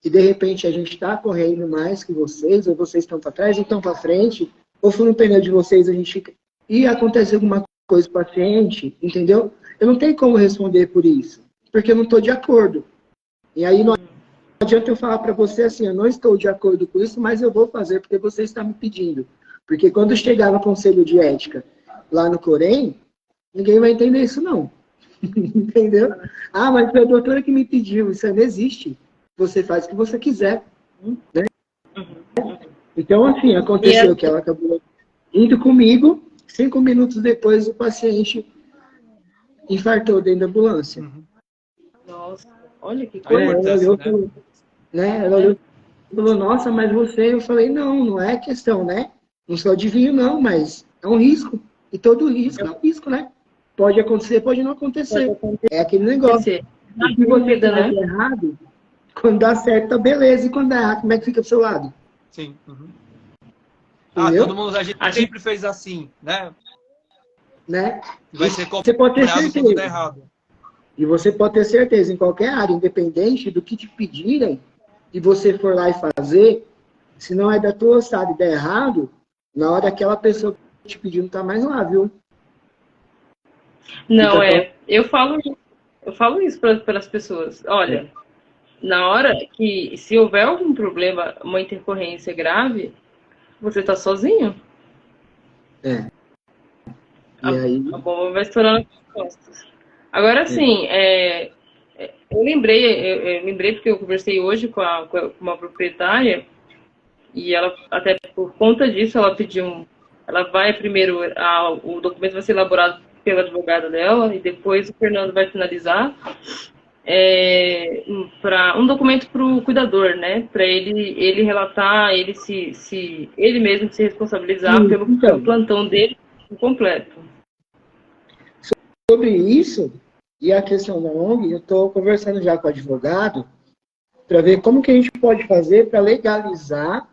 [SPEAKER 3] e de repente a gente está correndo mais que vocês, ou vocês estão para trás, ou estão para frente, ou for no pneu de vocês, a gente fica... E acontece alguma coisa com o paciente, entendeu? Eu não tenho como responder por isso, porque eu não estou de acordo. E aí não adianta eu falar para você assim, eu não estou de acordo com isso, mas eu vou fazer porque você está me pedindo. Porque quando chegar no conselho de ética, lá no Corém, ninguém vai entender isso não. Entendeu? Mas foi a doutora que me pediu, isso não existe. Você faz o que você quiser. Né? Então, assim, aconteceu que ela acabou indo comigo, 5 minutos depois o paciente infartou dentro da ambulância.
[SPEAKER 2] Nossa, olha que
[SPEAKER 1] A
[SPEAKER 2] coisa.
[SPEAKER 3] Ela
[SPEAKER 1] importância,
[SPEAKER 3] olhou,
[SPEAKER 1] né?
[SPEAKER 3] falou, né? Ela olhou e falou, nossa, mas você... Eu falei, não é questão, né? Não sou adivinho, não, mas é um risco. E todo risco é um risco, né? Pode acontecer, pode não
[SPEAKER 2] Pode
[SPEAKER 3] acontecer. É aquele negócio.
[SPEAKER 2] acontecer.
[SPEAKER 3] O
[SPEAKER 2] Na
[SPEAKER 3] que você
[SPEAKER 2] dúvida,
[SPEAKER 3] faz
[SPEAKER 2] né?
[SPEAKER 3] errado, quando dá certo, tá beleza. E quando dá errado, como é que fica do seu lado?
[SPEAKER 1] Sim. Uhum. Todo
[SPEAKER 3] Entendeu?
[SPEAKER 1] mundo, a gente
[SPEAKER 2] A gente
[SPEAKER 1] sempre fez assim, né?
[SPEAKER 3] Né?
[SPEAKER 1] Vai
[SPEAKER 3] E
[SPEAKER 1] ser
[SPEAKER 3] você pode ter
[SPEAKER 1] cobrado quando der
[SPEAKER 3] certeza.
[SPEAKER 1] errado.
[SPEAKER 3] E você pode ter certeza, em qualquer área, independente do que te pedirem, e você for lá e fazer, se não é da tua ossada e der errado, na hora aquela pessoa que te pediu não tá mais lá, viu?
[SPEAKER 2] Não,
[SPEAKER 3] Fica tão...
[SPEAKER 2] eu falo isso para as pessoas. Olha, na hora que, se houver algum problema, uma intercorrência grave, você está sozinho.
[SPEAKER 3] É.
[SPEAKER 2] A,
[SPEAKER 3] E aí...
[SPEAKER 2] a bomba vai estourar nas costas. Agora, sim, eu lembrei porque eu conversei hoje com uma proprietária e ela, até por conta disso, ela pediu ela vai primeiro, o documento vai ser elaborado pela advogada dela e depois o Fernando vai finalizar para um documento para o cuidador, né? Para ele relatar, ele mesmo se responsabilizar pelo
[SPEAKER 3] Então,
[SPEAKER 2] plantão dele completo.
[SPEAKER 3] sobre isso, e a questão da ONG, eu estou conversando já com o advogado para ver como que a gente pode fazer para legalizar,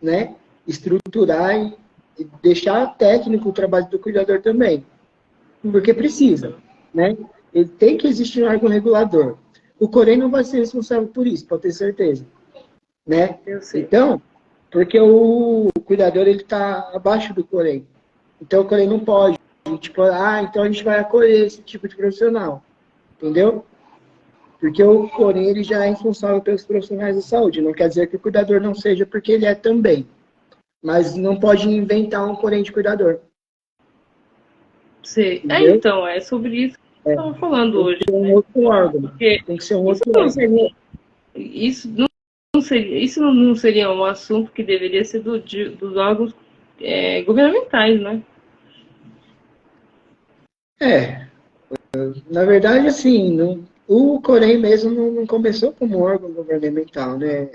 [SPEAKER 3] né, estruturar e deixar técnico o trabalho do cuidador também. Porque precisa, né? Ele tem que existir um órgão regulador. O Corém não vai ser responsável por isso, pode ter certeza, né?
[SPEAKER 2] Eu sei.
[SPEAKER 3] Então, porque o cuidador ele está abaixo do Corém. Então o Corém não pode, tipo, então a gente vai acolher esse tipo de profissional, entendeu? Porque o Corém ele já é responsável pelos profissionais de saúde. Não quer dizer que o cuidador não seja, porque ele é também. Mas não pode inventar um Corém de cuidador.
[SPEAKER 2] Sei.
[SPEAKER 3] Entendeu?
[SPEAKER 2] Então, é sobre isso que eu estava falando hoje,
[SPEAKER 3] Tem um
[SPEAKER 2] né?
[SPEAKER 3] outro órgão.
[SPEAKER 2] Porque
[SPEAKER 3] Tem que ser um
[SPEAKER 2] isso
[SPEAKER 3] outro
[SPEAKER 2] não
[SPEAKER 3] órgão.
[SPEAKER 2] seria, isso não seria um assunto que deveria ser dos órgãos governamentais, né?
[SPEAKER 3] É, na verdade, assim, o Corém mesmo não começou como órgão governamental, né?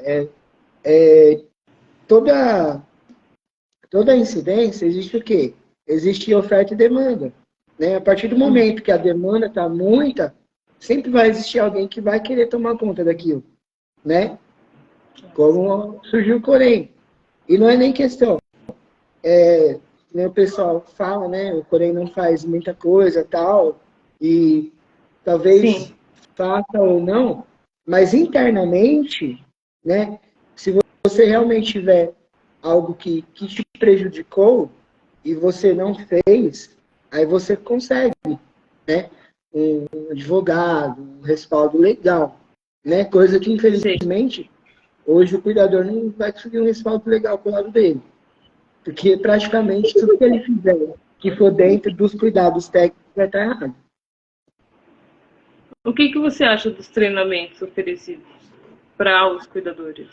[SPEAKER 3] Toda, toda incidência existe o quê? Existe oferta e demanda. Né? A partir do momento que a demanda está muita, sempre vai existir alguém que vai querer tomar conta daquilo. Né? Como surgiu o Corém. E não é nem questão. Né, o pessoal fala, né? O Corém não faz muita coisa tal, e talvez
[SPEAKER 2] Sim.
[SPEAKER 3] faça ou não, mas internamente, né? Se você realmente tiver algo que te prejudicou e você não fez, aí você consegue, né? Um advogado, um respaldo legal, né? Coisa que,
[SPEAKER 2] Sei.
[SPEAKER 3] infelizmente, hoje o cuidador não vai conseguir um respaldo legal pro lado dele. Porque praticamente tudo que ele fizer que for dentro dos cuidados técnicos vai estar errado.
[SPEAKER 2] O que você acha dos treinamentos oferecidos para os cuidadores?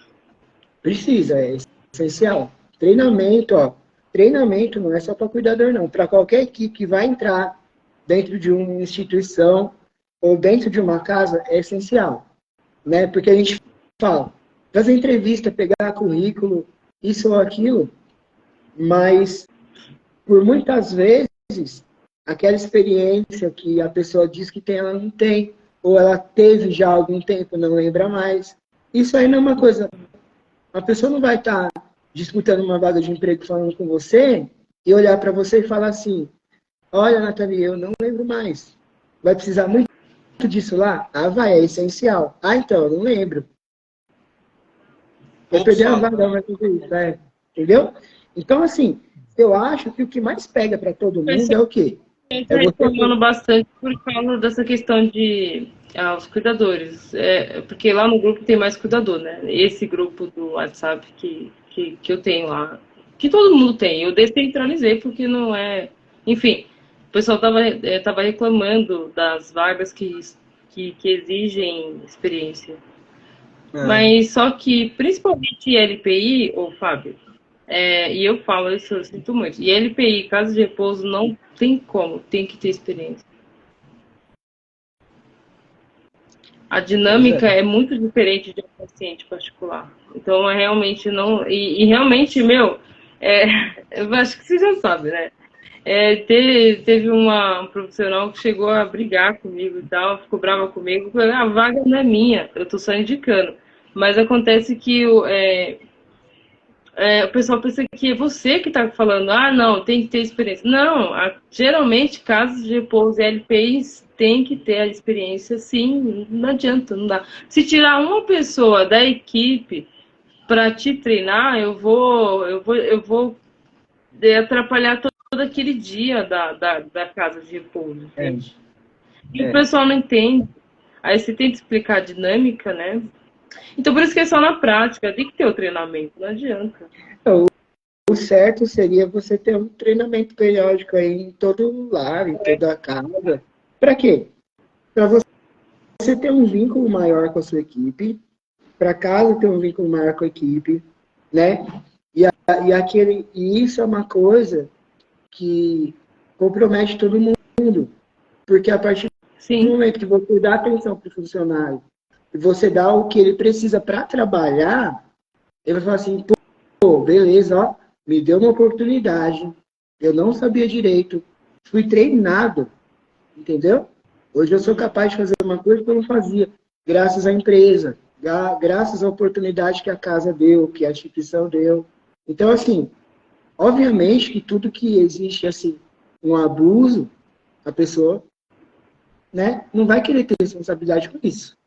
[SPEAKER 3] Precisa, é essencial. Treinamento, ó. Treinamento não é só para cuidador, não. Para qualquer equipe que vai entrar dentro de uma instituição ou dentro de uma casa, é essencial. Né? Porque a gente fala, fazer entrevista, pegar currículo, isso ou aquilo, mas por muitas vezes aquela experiência que a pessoa diz que tem, ela não tem, ou ela teve já há algum tempo, não lembra mais. Isso aí não é uma coisa. A pessoa não vai estar disputando uma vaga de emprego falando com você e olhar para você e falar assim: olha, Nathalie, eu não lembro mais. Vai precisar muito disso lá? Ah, vai, é essencial. Ah, então, eu não lembro. Vai
[SPEAKER 1] Poucos
[SPEAKER 3] perder a
[SPEAKER 1] falam,
[SPEAKER 3] vaga,
[SPEAKER 1] né?
[SPEAKER 3] vai fazer isso, entendeu? Então, assim, eu acho que o que mais pega para todo mundo é o quê?
[SPEAKER 2] Está
[SPEAKER 3] É você ter...
[SPEAKER 2] reclamando bastante por causa dessa questão de os cuidadores. Porque lá no grupo tem mais cuidador, né? Esse grupo do WhatsApp que eu tenho lá, que todo mundo tem. Eu descentralizei porque não é. Enfim, o pessoal tava reclamando das vagas que exigem experiência. Mas só que, principalmente LPI, ô Fábio, E eu falo isso, eu sinto muito. E LPI, casa de repouso, não tem como, tem que ter experiência. A dinâmica é muito diferente de um paciente particular. Então, realmente não... E realmente, eu acho que você já sabe, né? Teve uma profissional que chegou a brigar comigo e tal, ficou brava comigo, falou, a vaga não é minha, eu tô só indicando. Mas acontece que o pessoal pensa que é você que está falando, não, tem que ter experiência. Não, geralmente casos de repouso e LPIs tem que ter a experiência, sim, não adianta, não dá. Se tirar uma pessoa da equipe para te treinar, eu vou atrapalhar todo aquele dia da casa de repouso, entende? E o pessoal não entende. Aí você tenta explicar a dinâmica, né? Então, por isso que é só na prática, tem que ter o treinamento, não adianta.
[SPEAKER 3] O certo seria você ter um treinamento periódico aí em todo lar, em toda a casa. Para quê? Para você ter um vínculo maior com a sua equipe, para casa ter um vínculo maior com a equipe, né? E isso é uma coisa que compromete todo mundo. Porque a partir do momento que você dá atenção para o funcionário, e você dá o que ele precisa para trabalhar, ele vai falar assim, pô, beleza, ó, me deu uma oportunidade, eu não sabia direito, fui treinado, entendeu? Hoje eu sou capaz de fazer uma coisa que eu não fazia, graças à empresa, graças à oportunidade que a casa deu, que a instituição deu. Então, assim, obviamente que tudo que existe, assim, um abuso, a pessoa, né, não vai querer ter responsabilidade com isso.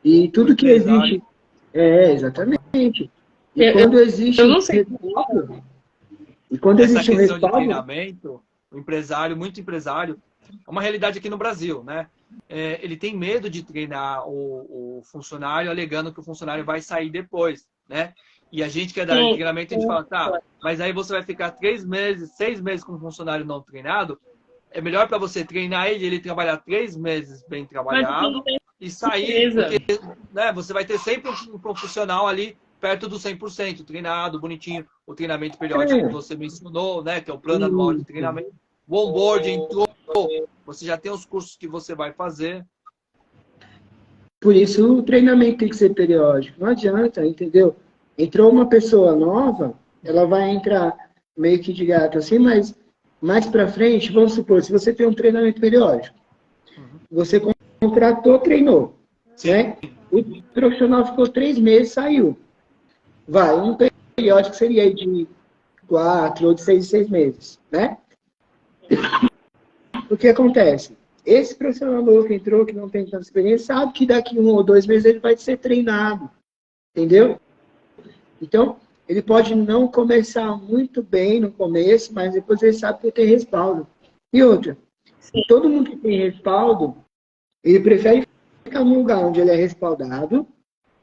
[SPEAKER 3] E tudo que existe... exatamente. E quando existe
[SPEAKER 2] eu não sei.
[SPEAKER 3] respaldo, e quando
[SPEAKER 1] essa
[SPEAKER 3] existe
[SPEAKER 1] questão
[SPEAKER 3] respaldo,
[SPEAKER 1] de treinamento, o empresário, muito empresário, é uma realidade aqui no Brasil, né? Ele tem medo de treinar o funcionário, alegando que o funcionário vai sair depois, né? E a gente quer dar treinamento, a gente fala, tá, mas aí você vai ficar 3 meses, 6 meses com um funcionário não treinado, é melhor para você treinar ele trabalhar 3 meses bem trabalhado e sair, porque, né, você vai ter sempre um profissional ali perto do 100%, treinado, bonitinho, o treinamento periódico que você mencionou, né, que é o plano anual de treinamento, o onboard entrou, você já tem os cursos que você vai fazer.
[SPEAKER 3] Por isso o treinamento tem que ser periódico, não adianta, entendeu? Entrou uma pessoa nova, ela vai entrar meio que de gato assim, mas mais para frente, vamos supor, se você tem um treinamento periódico, você contratou, treinou, né? O profissional ficou 3 meses, saiu. Vai, um periódico seria aí de 4 ou de 6 meses, né? O que acontece? Esse profissional novo que entrou, que não tem tanta experiência, sabe que daqui 1 ou 2 meses ele vai ser treinado, entendeu? Então, ele pode não começar muito bem no começo, mas depois ele sabe que tem respaldo. E outra, todo mundo que tem respaldo, ele prefere ficar num lugar onde ele é respaldado,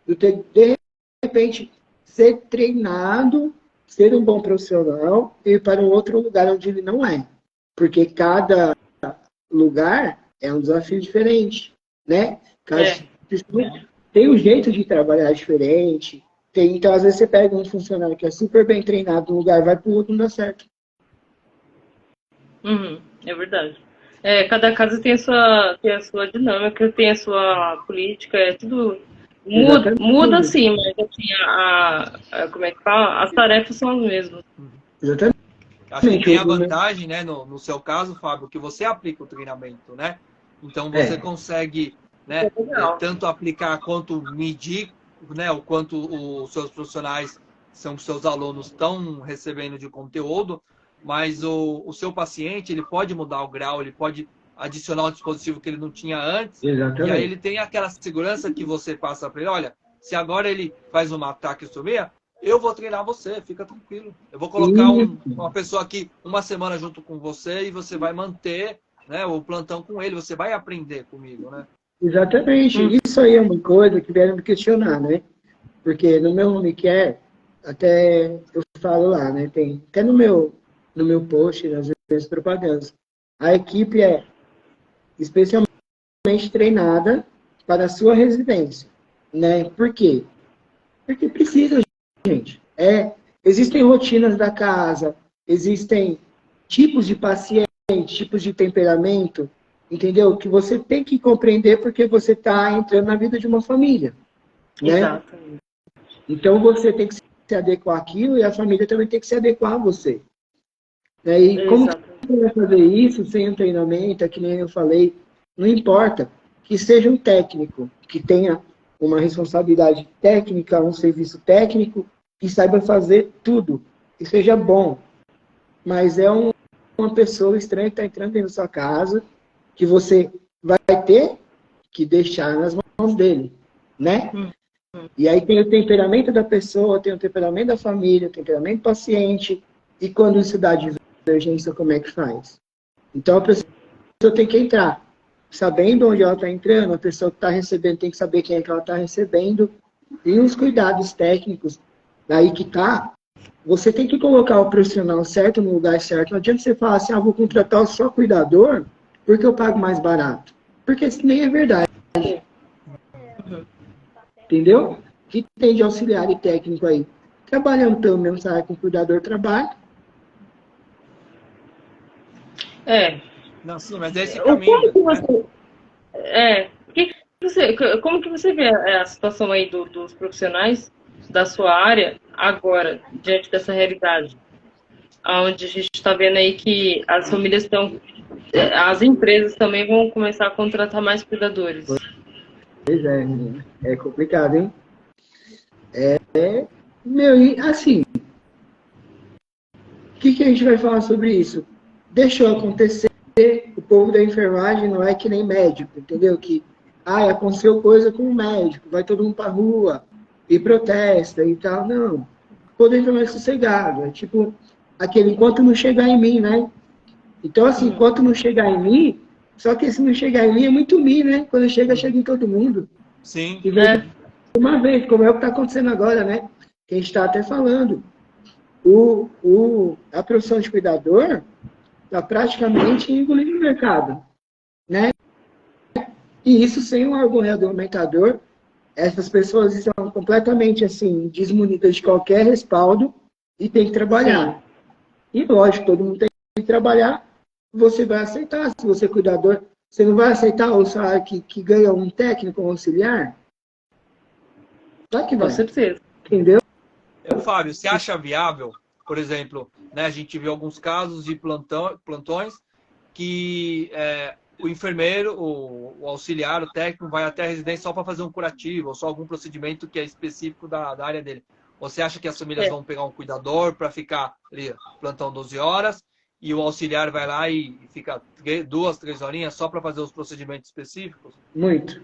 [SPEAKER 3] do que, de repente, ser treinado, ser um bom profissional, e ir para um outro lugar onde ele não é. Porque cada lugar é um desafio diferente, né? Tem um jeito de trabalhar diferente. Então, às vezes, você pega um funcionário que é super bem treinado num lugar, vai para o outro, não dá certo.
[SPEAKER 2] É verdade. Cada casa tem a sua dinâmica, tem a sua política, tudo muda sim, mas assim, como é que fala? As tarefas são as mesmas.
[SPEAKER 3] Exatamente.
[SPEAKER 1] Acho que tem a vantagem, né, no seu caso, Fábio, que você aplica o treinamento, né? Então você consegue, né, tanto aplicar quanto medir, né, o quanto os seus profissionais são seus alunos estão recebendo de conteúdo, mas o seu paciente, ele pode mudar o grau, ele pode adicionar um dispositivo que ele não tinha antes.
[SPEAKER 3] Exatamente.
[SPEAKER 1] E aí ele tem aquela segurança que você passa para ele, olha, se agora ele faz uma taquistomia, eu vou treinar você, fica tranquilo. Eu vou colocar uma pessoa aqui 1 semana junto com você e você vai manter, né, o plantão com ele, você vai aprender comigo, né?
[SPEAKER 3] Exatamente. Isso aí é uma coisa que vieram me questionar, né? Porque no meu home care, até eu falo lá, né? Tem até no meu post, nas vezes propagandas. A equipe é especialmente treinada para a sua residência, né? Por quê? Porque precisa, gente. existem rotinas da casa, existem tipos de paciente, tipos de temperamento, entendeu? Que você tem que compreender porque você está entrando na vida de uma família, né?
[SPEAKER 2] Exatamente.
[SPEAKER 3] Então você tem que se adequar àquilo e a família também tem que se adequar a você. E como que você vai fazer isso sem um treinamento, que nem eu falei, não importa, que seja um técnico, que tenha uma responsabilidade técnica, um serviço técnico, que saiba fazer tudo, que seja bom. Mas é uma pessoa estranha que está entrando dentro da sua casa, que você vai ter que deixar nas mãos dele, né? E aí tem o temperamento da pessoa, tem o temperamento da família, o temperamento do paciente, e quando isso dá divergência, como é que faz? Então a pessoa tem que entrar, sabendo onde ela está entrando, a pessoa que está recebendo tem que saber quem é que ela está recebendo, e os cuidados técnicos, daí que está, você tem que colocar o profissional certo no lugar certo. Não adianta você falar assim, vou contratar só cuidador, porque eu pago mais barato. Porque isso nem é verdade. Entendeu? O que tem de auxiliar e técnico aí? Trabalhando pelo mesmo salário que um cuidador trabalha.
[SPEAKER 1] Não, sim, mas é esse caminho.
[SPEAKER 2] Como que você vê a situação aí dos profissionais da sua área agora, diante dessa realidade? Onde a gente está vendo aí que as famílias as empresas também vão começar a contratar mais cuidadores.
[SPEAKER 3] Pois é complicado, hein? E assim, o que a gente vai falar sobre isso? Deixou acontecer, o povo da enfermagem não é que nem médico, entendeu? Que, aconteceu coisa com o médico, vai todo mundo pra rua e protesta e tal. Não, o povo da enfermagem é sossegado, é tipo aquele enquanto não chegar em mim, né? Então, assim, enquanto não chegar em mim, só que se não chegar em mim é muito mim, né? Quando chega em todo mundo.
[SPEAKER 1] Sim.
[SPEAKER 3] E vem uma vez, como é o que está acontecendo agora, né? Que a gente está até falando. A profissão de cuidador está praticamente engolindo o mercado, né? E isso sem um órgão regulamentador, essas pessoas estão completamente, assim, desmunidas de qualquer respaldo e tem que trabalhar. Sim. E, lógico, todo mundo tem que trabalhar, você vai aceitar. Se você é cuidador, você não vai aceitar o salário que ganha um técnico, um auxiliar? Claro que vai.
[SPEAKER 2] Com certeza.
[SPEAKER 3] Entendeu?
[SPEAKER 1] Fábio, você acha viável, por exemplo, né, a gente viu alguns casos de plantões que o enfermeiro, o auxiliar, o técnico vai até a residência só para fazer um curativo ou só algum procedimento que é específico da área dele. Você acha que as famílias vão pegar um cuidador para ficar ali, plantão 12 horas, e o auxiliar vai lá e fica 2, 3 horinhas só para fazer os procedimentos específicos?
[SPEAKER 3] Muito.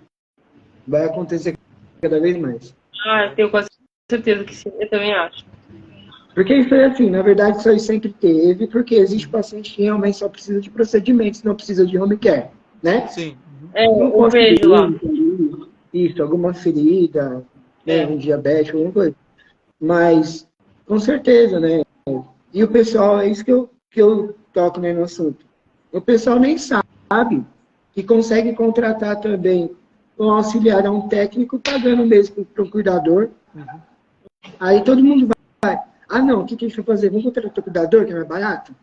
[SPEAKER 3] Vai acontecer cada vez mais.
[SPEAKER 2] Eu tenho quase certeza que sim, eu também acho.
[SPEAKER 3] Porque isso é assim, na verdade isso aí sempre teve, porque existe paciente que realmente só precisa de procedimentos, não precisa de home care, né?
[SPEAKER 1] Sim.
[SPEAKER 2] Eu vejo lá.
[SPEAKER 3] Isso, alguma ferida, um diabetes, alguma coisa. Mas, com certeza, né? E o pessoal, é isso que eu toco, né, no assunto. O pessoal nem sabe que consegue contratar também um auxiliar a um técnico pagando mesmo para um cuidador. Aí todo mundo vai. Não, o que a gente vai fazer? Vamos contratar o cuidador, que é mais barato?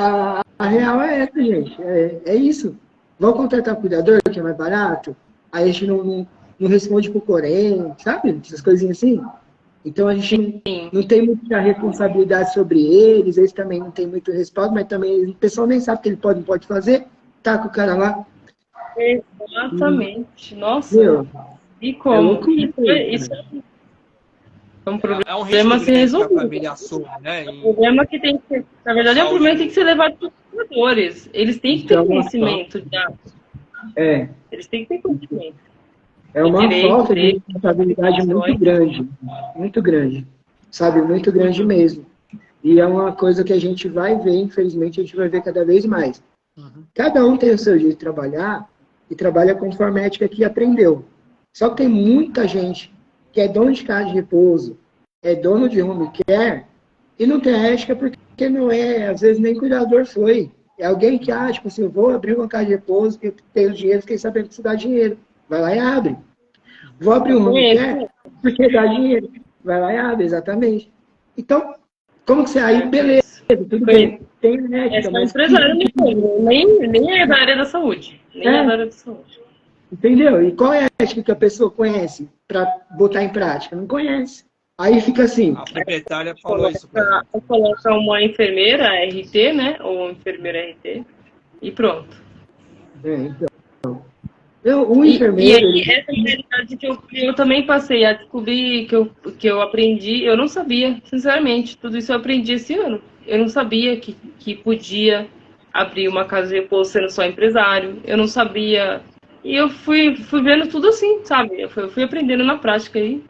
[SPEAKER 3] A real é essa, gente. É isso. Vamos contratar o cuidador, que é mais barato? Aí a gente não responde pro Corém, sabe? Essas coisinhas assim. Então a gente não tem muita responsabilidade sobre eles também não têm muito respaldo, mas também o pessoal nem sabe o que ele não pode fazer, tá com o cara lá.
[SPEAKER 2] Exatamente. Nossa. E como? Isso é um problema a ser resolvido.
[SPEAKER 1] Que a família assume, né?
[SPEAKER 2] O problema que tem que ser, na verdade, o problema tem que ser levado para os cuidadores. Eles têm que ter conhecimento. Eles têm que ter conhecimento.
[SPEAKER 3] É uma falta de responsabilidade muito grande, sabe? Muito grande mesmo. E é uma coisa que a gente vai ver, infelizmente, a gente vai ver cada vez mais. Cada um tem o seu jeito de trabalhar e trabalha conforme a ética que aprendeu. Só que tem muita gente que é dono de casa de repouso, é dono de home care e não tem ética porque não é, às vezes nem cuidador foi. É alguém que acha, tipo assim, eu vou abrir uma casa de repouso, que eu tenho dinheiro, fiquei sabendo que isso dá dinheiro. Vai lá e abre. Vou abrir um home care porque dá dinheiro. Vai lá e abre, exatamente. Então, como que você... Aí, beleza, tudo bem. Tem ética, mas...
[SPEAKER 2] empresário mesmo, nem é da área da saúde. Nem é da área da saúde.
[SPEAKER 3] Entendeu? E qual é a ética que a pessoa conhece para botar em prática? Não conhece. Aí fica assim.
[SPEAKER 1] A proprietária falou isso pra mim.
[SPEAKER 2] Coloca uma enfermeira RT, né? Ou enfermeira RT. E pronto.
[SPEAKER 3] Então. O enfermeiro...
[SPEAKER 2] E essa realidade que eu também passei a descobrir, que eu aprendi, eu não sabia, sinceramente. Tudo isso eu aprendi esse ano. Eu não sabia que podia abrir uma casa de repouso sendo só empresário. Eu não sabia... E eu fui vendo tudo assim, sabe? Eu fui aprendendo na prática aí.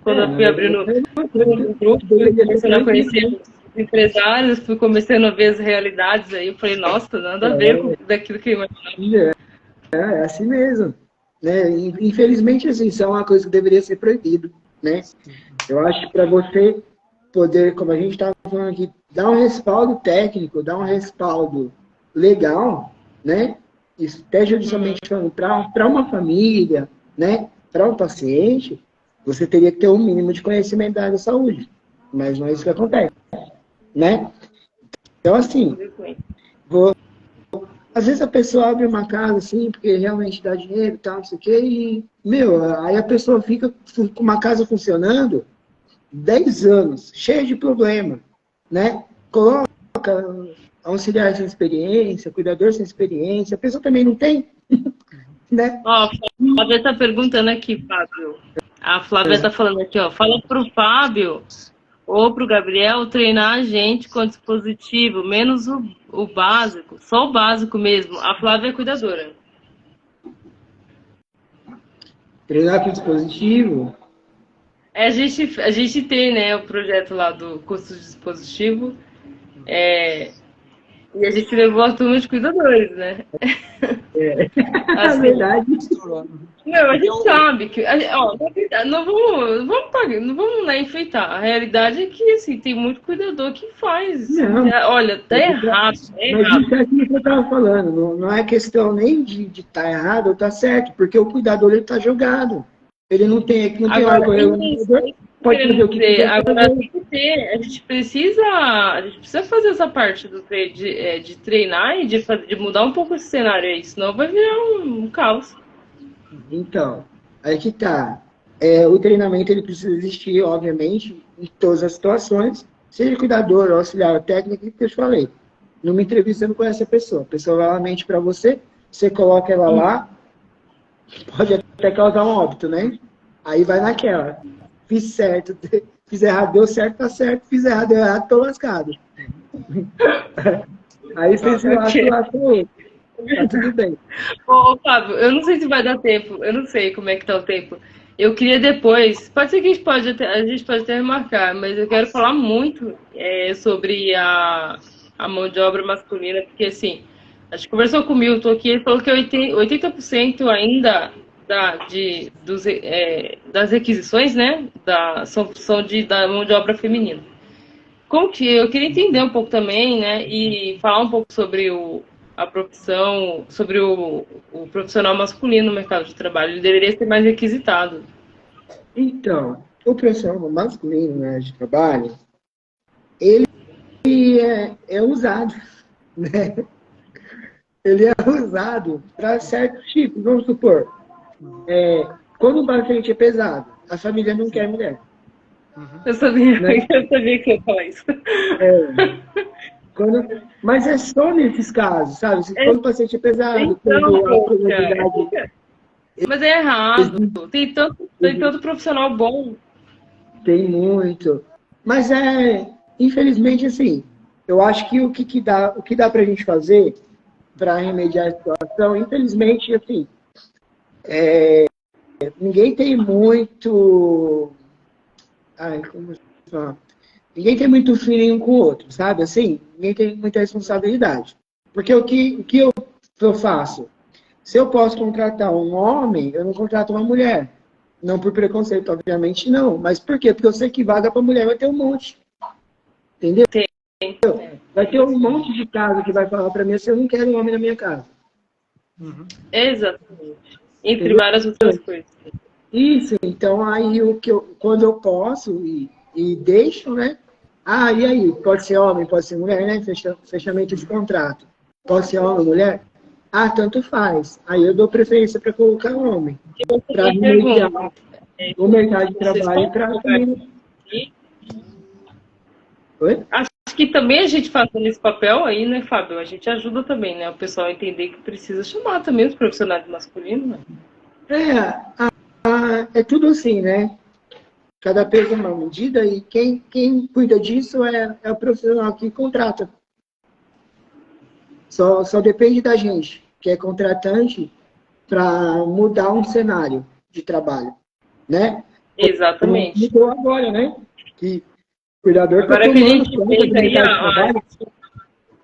[SPEAKER 2] Quando eu fui abrindo um grupo, fui começando a conhecer os empresários, fui começando a ver as realidades aí. Eu falei, nossa, nada a ver com daquilo que eu imaginava.
[SPEAKER 3] É assim mesmo. Né? Infelizmente, assim, isso é uma coisa que deveria ser proibido. Né? Eu acho que para você poder, como a gente estava falando aqui, dar um respaldo técnico, dar um respaldo legal, né? Até judicialmente falando, para uma família, né? Para um paciente, você teria que ter um mínimo de conhecimento da área da saúde. Mas não é isso que acontece. Né? Então, assim, às vezes a pessoa abre uma casa, assim, porque realmente dá dinheiro e tal, não sei o quê, e, aí a pessoa fica com uma casa funcionando 10 anos, cheia de problema, né? Coloca auxiliar sem experiência, cuidador sem experiência, a pessoa também não tem, né?
[SPEAKER 2] Ó, a Flávia está perguntando aqui, Fábio. A Flávia está falando aqui, ó, fala pro Fábio ou pro Gabriel treinar a gente com dispositivo, menos o básico, só o básico mesmo. A Flávia é cuidadora.
[SPEAKER 3] Treinar com dispositivo?
[SPEAKER 2] A gente tem, né, o projeto lá do curso de dispositivo, e a gente levou a turma de cuidadores, né?
[SPEAKER 3] Na verdade.
[SPEAKER 2] Não, a gente sabe que, ó, não vamos lá enfeitar. A realidade é que, assim, tem muito cuidador que faz.
[SPEAKER 3] Não.
[SPEAKER 2] Olha, tá errado.
[SPEAKER 3] Mas isso é aquilo que eu estava falando. Não é questão nem de estar errado ou estar certo, porque o cuidador ele está jogado. Ele não tem
[SPEAKER 2] Agora,
[SPEAKER 3] pode fazer o que quiser.
[SPEAKER 2] Agora tem que ter, a gente precisa fazer essa parte de treinar e de mudar um pouco esse cenário aí, senão vai virar um caos.
[SPEAKER 3] Então, aí que tá. O treinamento ele precisa existir, obviamente, em todas as situações, seja cuidador, auxiliar, técnico, que eu te falei. Numa entrevista você não conhece a pessoa vai lá mente para você, você coloca ela lá, pode até causar um óbito, né? Aí vai naquela. Fiz certo, fiz errado, deu certo, tá certo, fiz errado, deu errado, tô lascado. Aí você se lasca o outro. Tá tudo bem.
[SPEAKER 2] Ô, Fábio, eu não sei se vai dar tempo, eu não sei como é que tá o tempo. Eu queria depois, pode ser que a gente pode até remarcar, mas eu quero falar muito sobre a mão de obra masculina, porque assim, a gente conversou com o Milton aqui, ele falou que 80% ainda das requisições, né, são da mão de obra feminina. Como que eu queria entender um pouco também, né, e falar um pouco sobre a profissão, sobre o profissional masculino no mercado de trabalho. Ele deveria ser mais requisitado.
[SPEAKER 3] Então, o profissional masculino, né, de trabalho, ele é usado, né? Ele é usado para certos tipos. Vamos supor, quando o paciente é pesado, a família não quer mulher.
[SPEAKER 2] Eu sabia, né? Eu sabia que ia falar isso.
[SPEAKER 3] Mas é só nesses casos, sabe? Quando o paciente é pesado, quando a probabilidade...
[SPEAKER 2] Mas é errado. Tem tanto profissional bom.
[SPEAKER 3] Tem muito. Mas infelizmente, assim, eu acho que o que dá pra gente fazer para remediar a situação, infelizmente, assim, ninguém tem muito... como se fala? Ninguém tem muito feeling um com o outro, sabe? Assim, ninguém tem muita responsabilidade. Porque o que eu faço? Se eu posso contratar um homem, eu não contrato uma mulher. Não por preconceito, obviamente, não. Mas por quê? Porque eu sei que vaga para mulher vai ter um monte. Entendeu?
[SPEAKER 2] Sim.
[SPEAKER 3] Vai ter um monte de casa que vai falar para mim se eu não quero um homem na minha casa.
[SPEAKER 2] Exatamente. Entre várias outras coisas.
[SPEAKER 3] Isso, então aí quando eu posso e deixo, né? Ah, e aí? Pode ser homem, pode ser mulher, né? Fechamento de contrato. Pode ser homem ou mulher? Ah, tanto faz. Aí eu dou preferência para colocar homem. Para mediar o mercado de trabalho para Oi?
[SPEAKER 2] Acho que também a gente fazendo esse papel aí, né, Fábio? A gente ajuda também, né? O pessoal a entender que precisa chamar também os profissionais masculinos, né?
[SPEAKER 3] É tudo assim, né? Cada peso é uma medida e quem cuida disso é o profissional que contrata. Só depende da gente, que é contratante, para mudar um cenário de trabalho, né?
[SPEAKER 2] Exatamente.
[SPEAKER 3] Mudou agora, né? Que o cuidador
[SPEAKER 2] agora
[SPEAKER 3] tá
[SPEAKER 2] que a gente fez aí,
[SPEAKER 3] trabalho.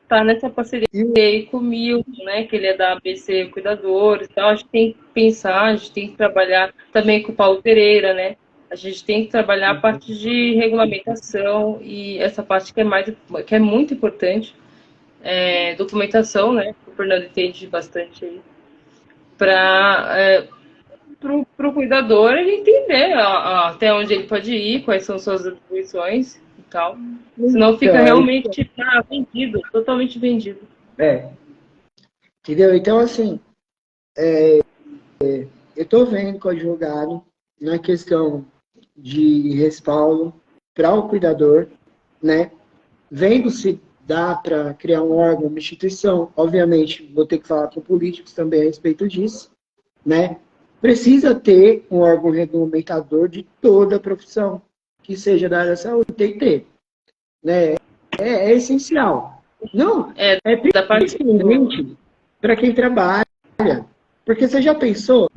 [SPEAKER 2] Tá nessa parceria aí com o Milton, né? Que ele é da ABC Cuidadores e tal. A gente tem que pensar, a gente tem que trabalhar também com o Paulo Pereira, né? A gente tem que trabalhar a parte de regulamentação e essa parte que é muito importante. Documentação, né? O Fernando entende bastante aí. Para o cuidador ele entender até onde ele pode ir, quais são suas atribuições e tal. Senão fica realmente vendido, totalmente vendido.
[SPEAKER 3] Entendeu? Então, assim, eu estou vendo com o advogado na questão de respaldo para o cuidador, né? Vendo se dá para criar um órgão, uma instituição. Obviamente, vou ter que falar com políticos também a respeito disso, né? Precisa ter um órgão regulamentador de toda a profissão, que seja da área da saúde, tem que ter, né? É essencial. Não, principalmente para quem trabalha. Porque você já pensou,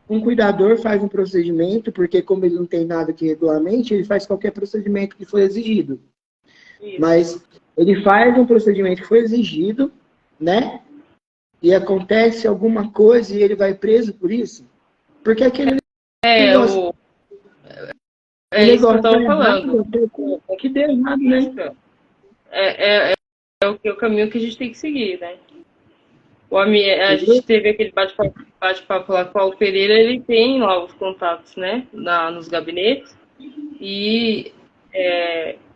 [SPEAKER 3] um cuidador faz um procedimento, porque como ele não tem nada que regulamente, ele faz qualquer procedimento que for exigido. Isso. Mas ele faz um procedimento que foi exigido, né? E acontece alguma coisa e ele vai preso por isso? Porque aquele negócio...
[SPEAKER 2] isso que eu estava falando.
[SPEAKER 3] Que deu errado, né?
[SPEAKER 2] É o caminho que a gente tem que seguir, né? A gente teve aquele bate-papo lá com o Paulo Pereira, ele tem lá os contatos, né? Nos gabinetes. E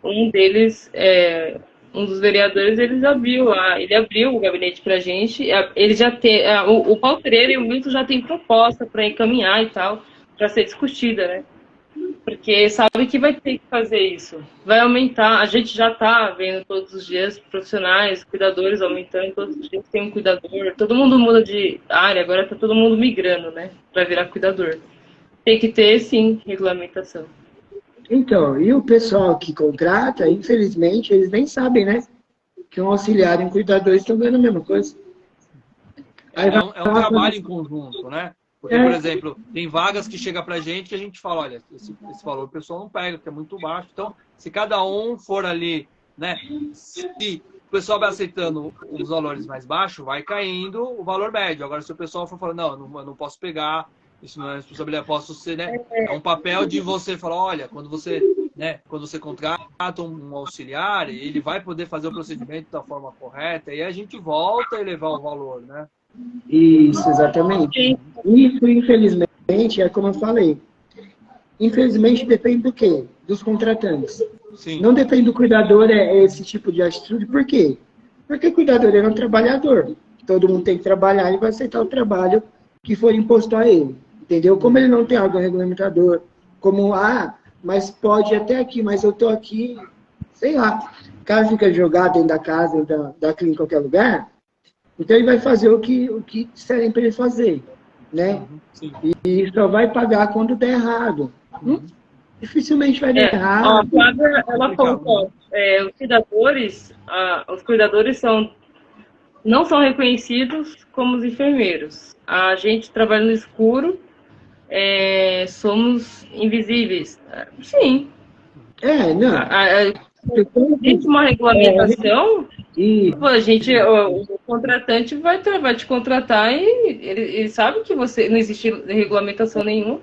[SPEAKER 2] um deles, um dos vereadores, ele abriu o gabinete pra gente. Ele já tem, o Paulo Pereira e o Milton já tem proposta para encaminhar e tal, para ser discutida, né? Porque sabe que vai ter que fazer isso. Vai aumentar, a gente já está vendo todos os dias profissionais, cuidadores aumentando, todos os dias tem um cuidador. Todo mundo muda de área, agora está todo mundo migrando, né? Para virar cuidador. Tem que ter, sim, regulamentação.
[SPEAKER 3] Então, e o pessoal que contrata, infelizmente, eles nem sabem, né? Que um auxiliar e um cuidador estão ganhando a mesma coisa.
[SPEAKER 1] É um trabalho em conjunto, né? Porque, por exemplo, tem vagas que chega pra gente que a gente fala, olha, esse valor o pessoal não pega, porque é muito baixo. Então, se cada um for ali, né? Se o pessoal vai aceitando os valores mais baixos, vai caindo o valor médio. Agora, se o pessoal for falando, não posso pegar, isso não é responsabilidade, posso ser, né? É um papel de você falar, olha, quando você contrata um auxiliar, ele vai poder fazer o procedimento da forma correta, e aí a gente volta a elevar o valor, né?
[SPEAKER 3] Isso, exatamente. Isso, infelizmente, é como eu falei. Infelizmente, depende do quê? Dos contratantes.
[SPEAKER 1] Sim.
[SPEAKER 3] Não depende do cuidador esse tipo de atitude. Por quê? Porque o cuidador é um trabalhador. Todo mundo tem que trabalhar e vai aceitar o trabalho que for imposto a ele. Entendeu? Como ele não tem algo regulamentador, como, mas pode até aqui, mas eu estou aqui, sei lá, o cara fica jogado dentro da casa, da clínica, em qualquer lugar. Então, ele vai fazer o que disserem para ele fazer, né? E só vai pagar quando der errado. Dificilmente vai dar errado.
[SPEAKER 2] A Flávia, ela falou, os cuidadores não são reconhecidos como os enfermeiros. A gente trabalha no escuro, somos invisíveis. Sim. Existe uma regulamentação... o contratante vai te contratar e ele sabe que não existe regulamentação nenhuma.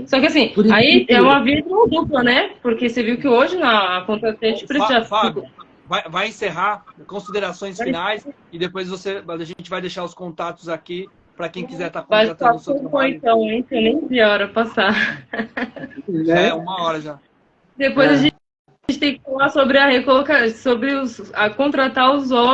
[SPEAKER 2] Só que assim, aí é uma via de mão dupla, né? Porque você viu que hoje a contratante precisa...
[SPEAKER 1] Fábio, vai encerrar considerações finais e depois a gente vai deixar os contatos aqui para quem quiser estar contratando o seu trabalho.
[SPEAKER 2] Então, hein? Eu nem vi a hora passar.
[SPEAKER 1] Já é 1 hora já.
[SPEAKER 2] Depois a gente gente tem que falar sobre a contratar os homens.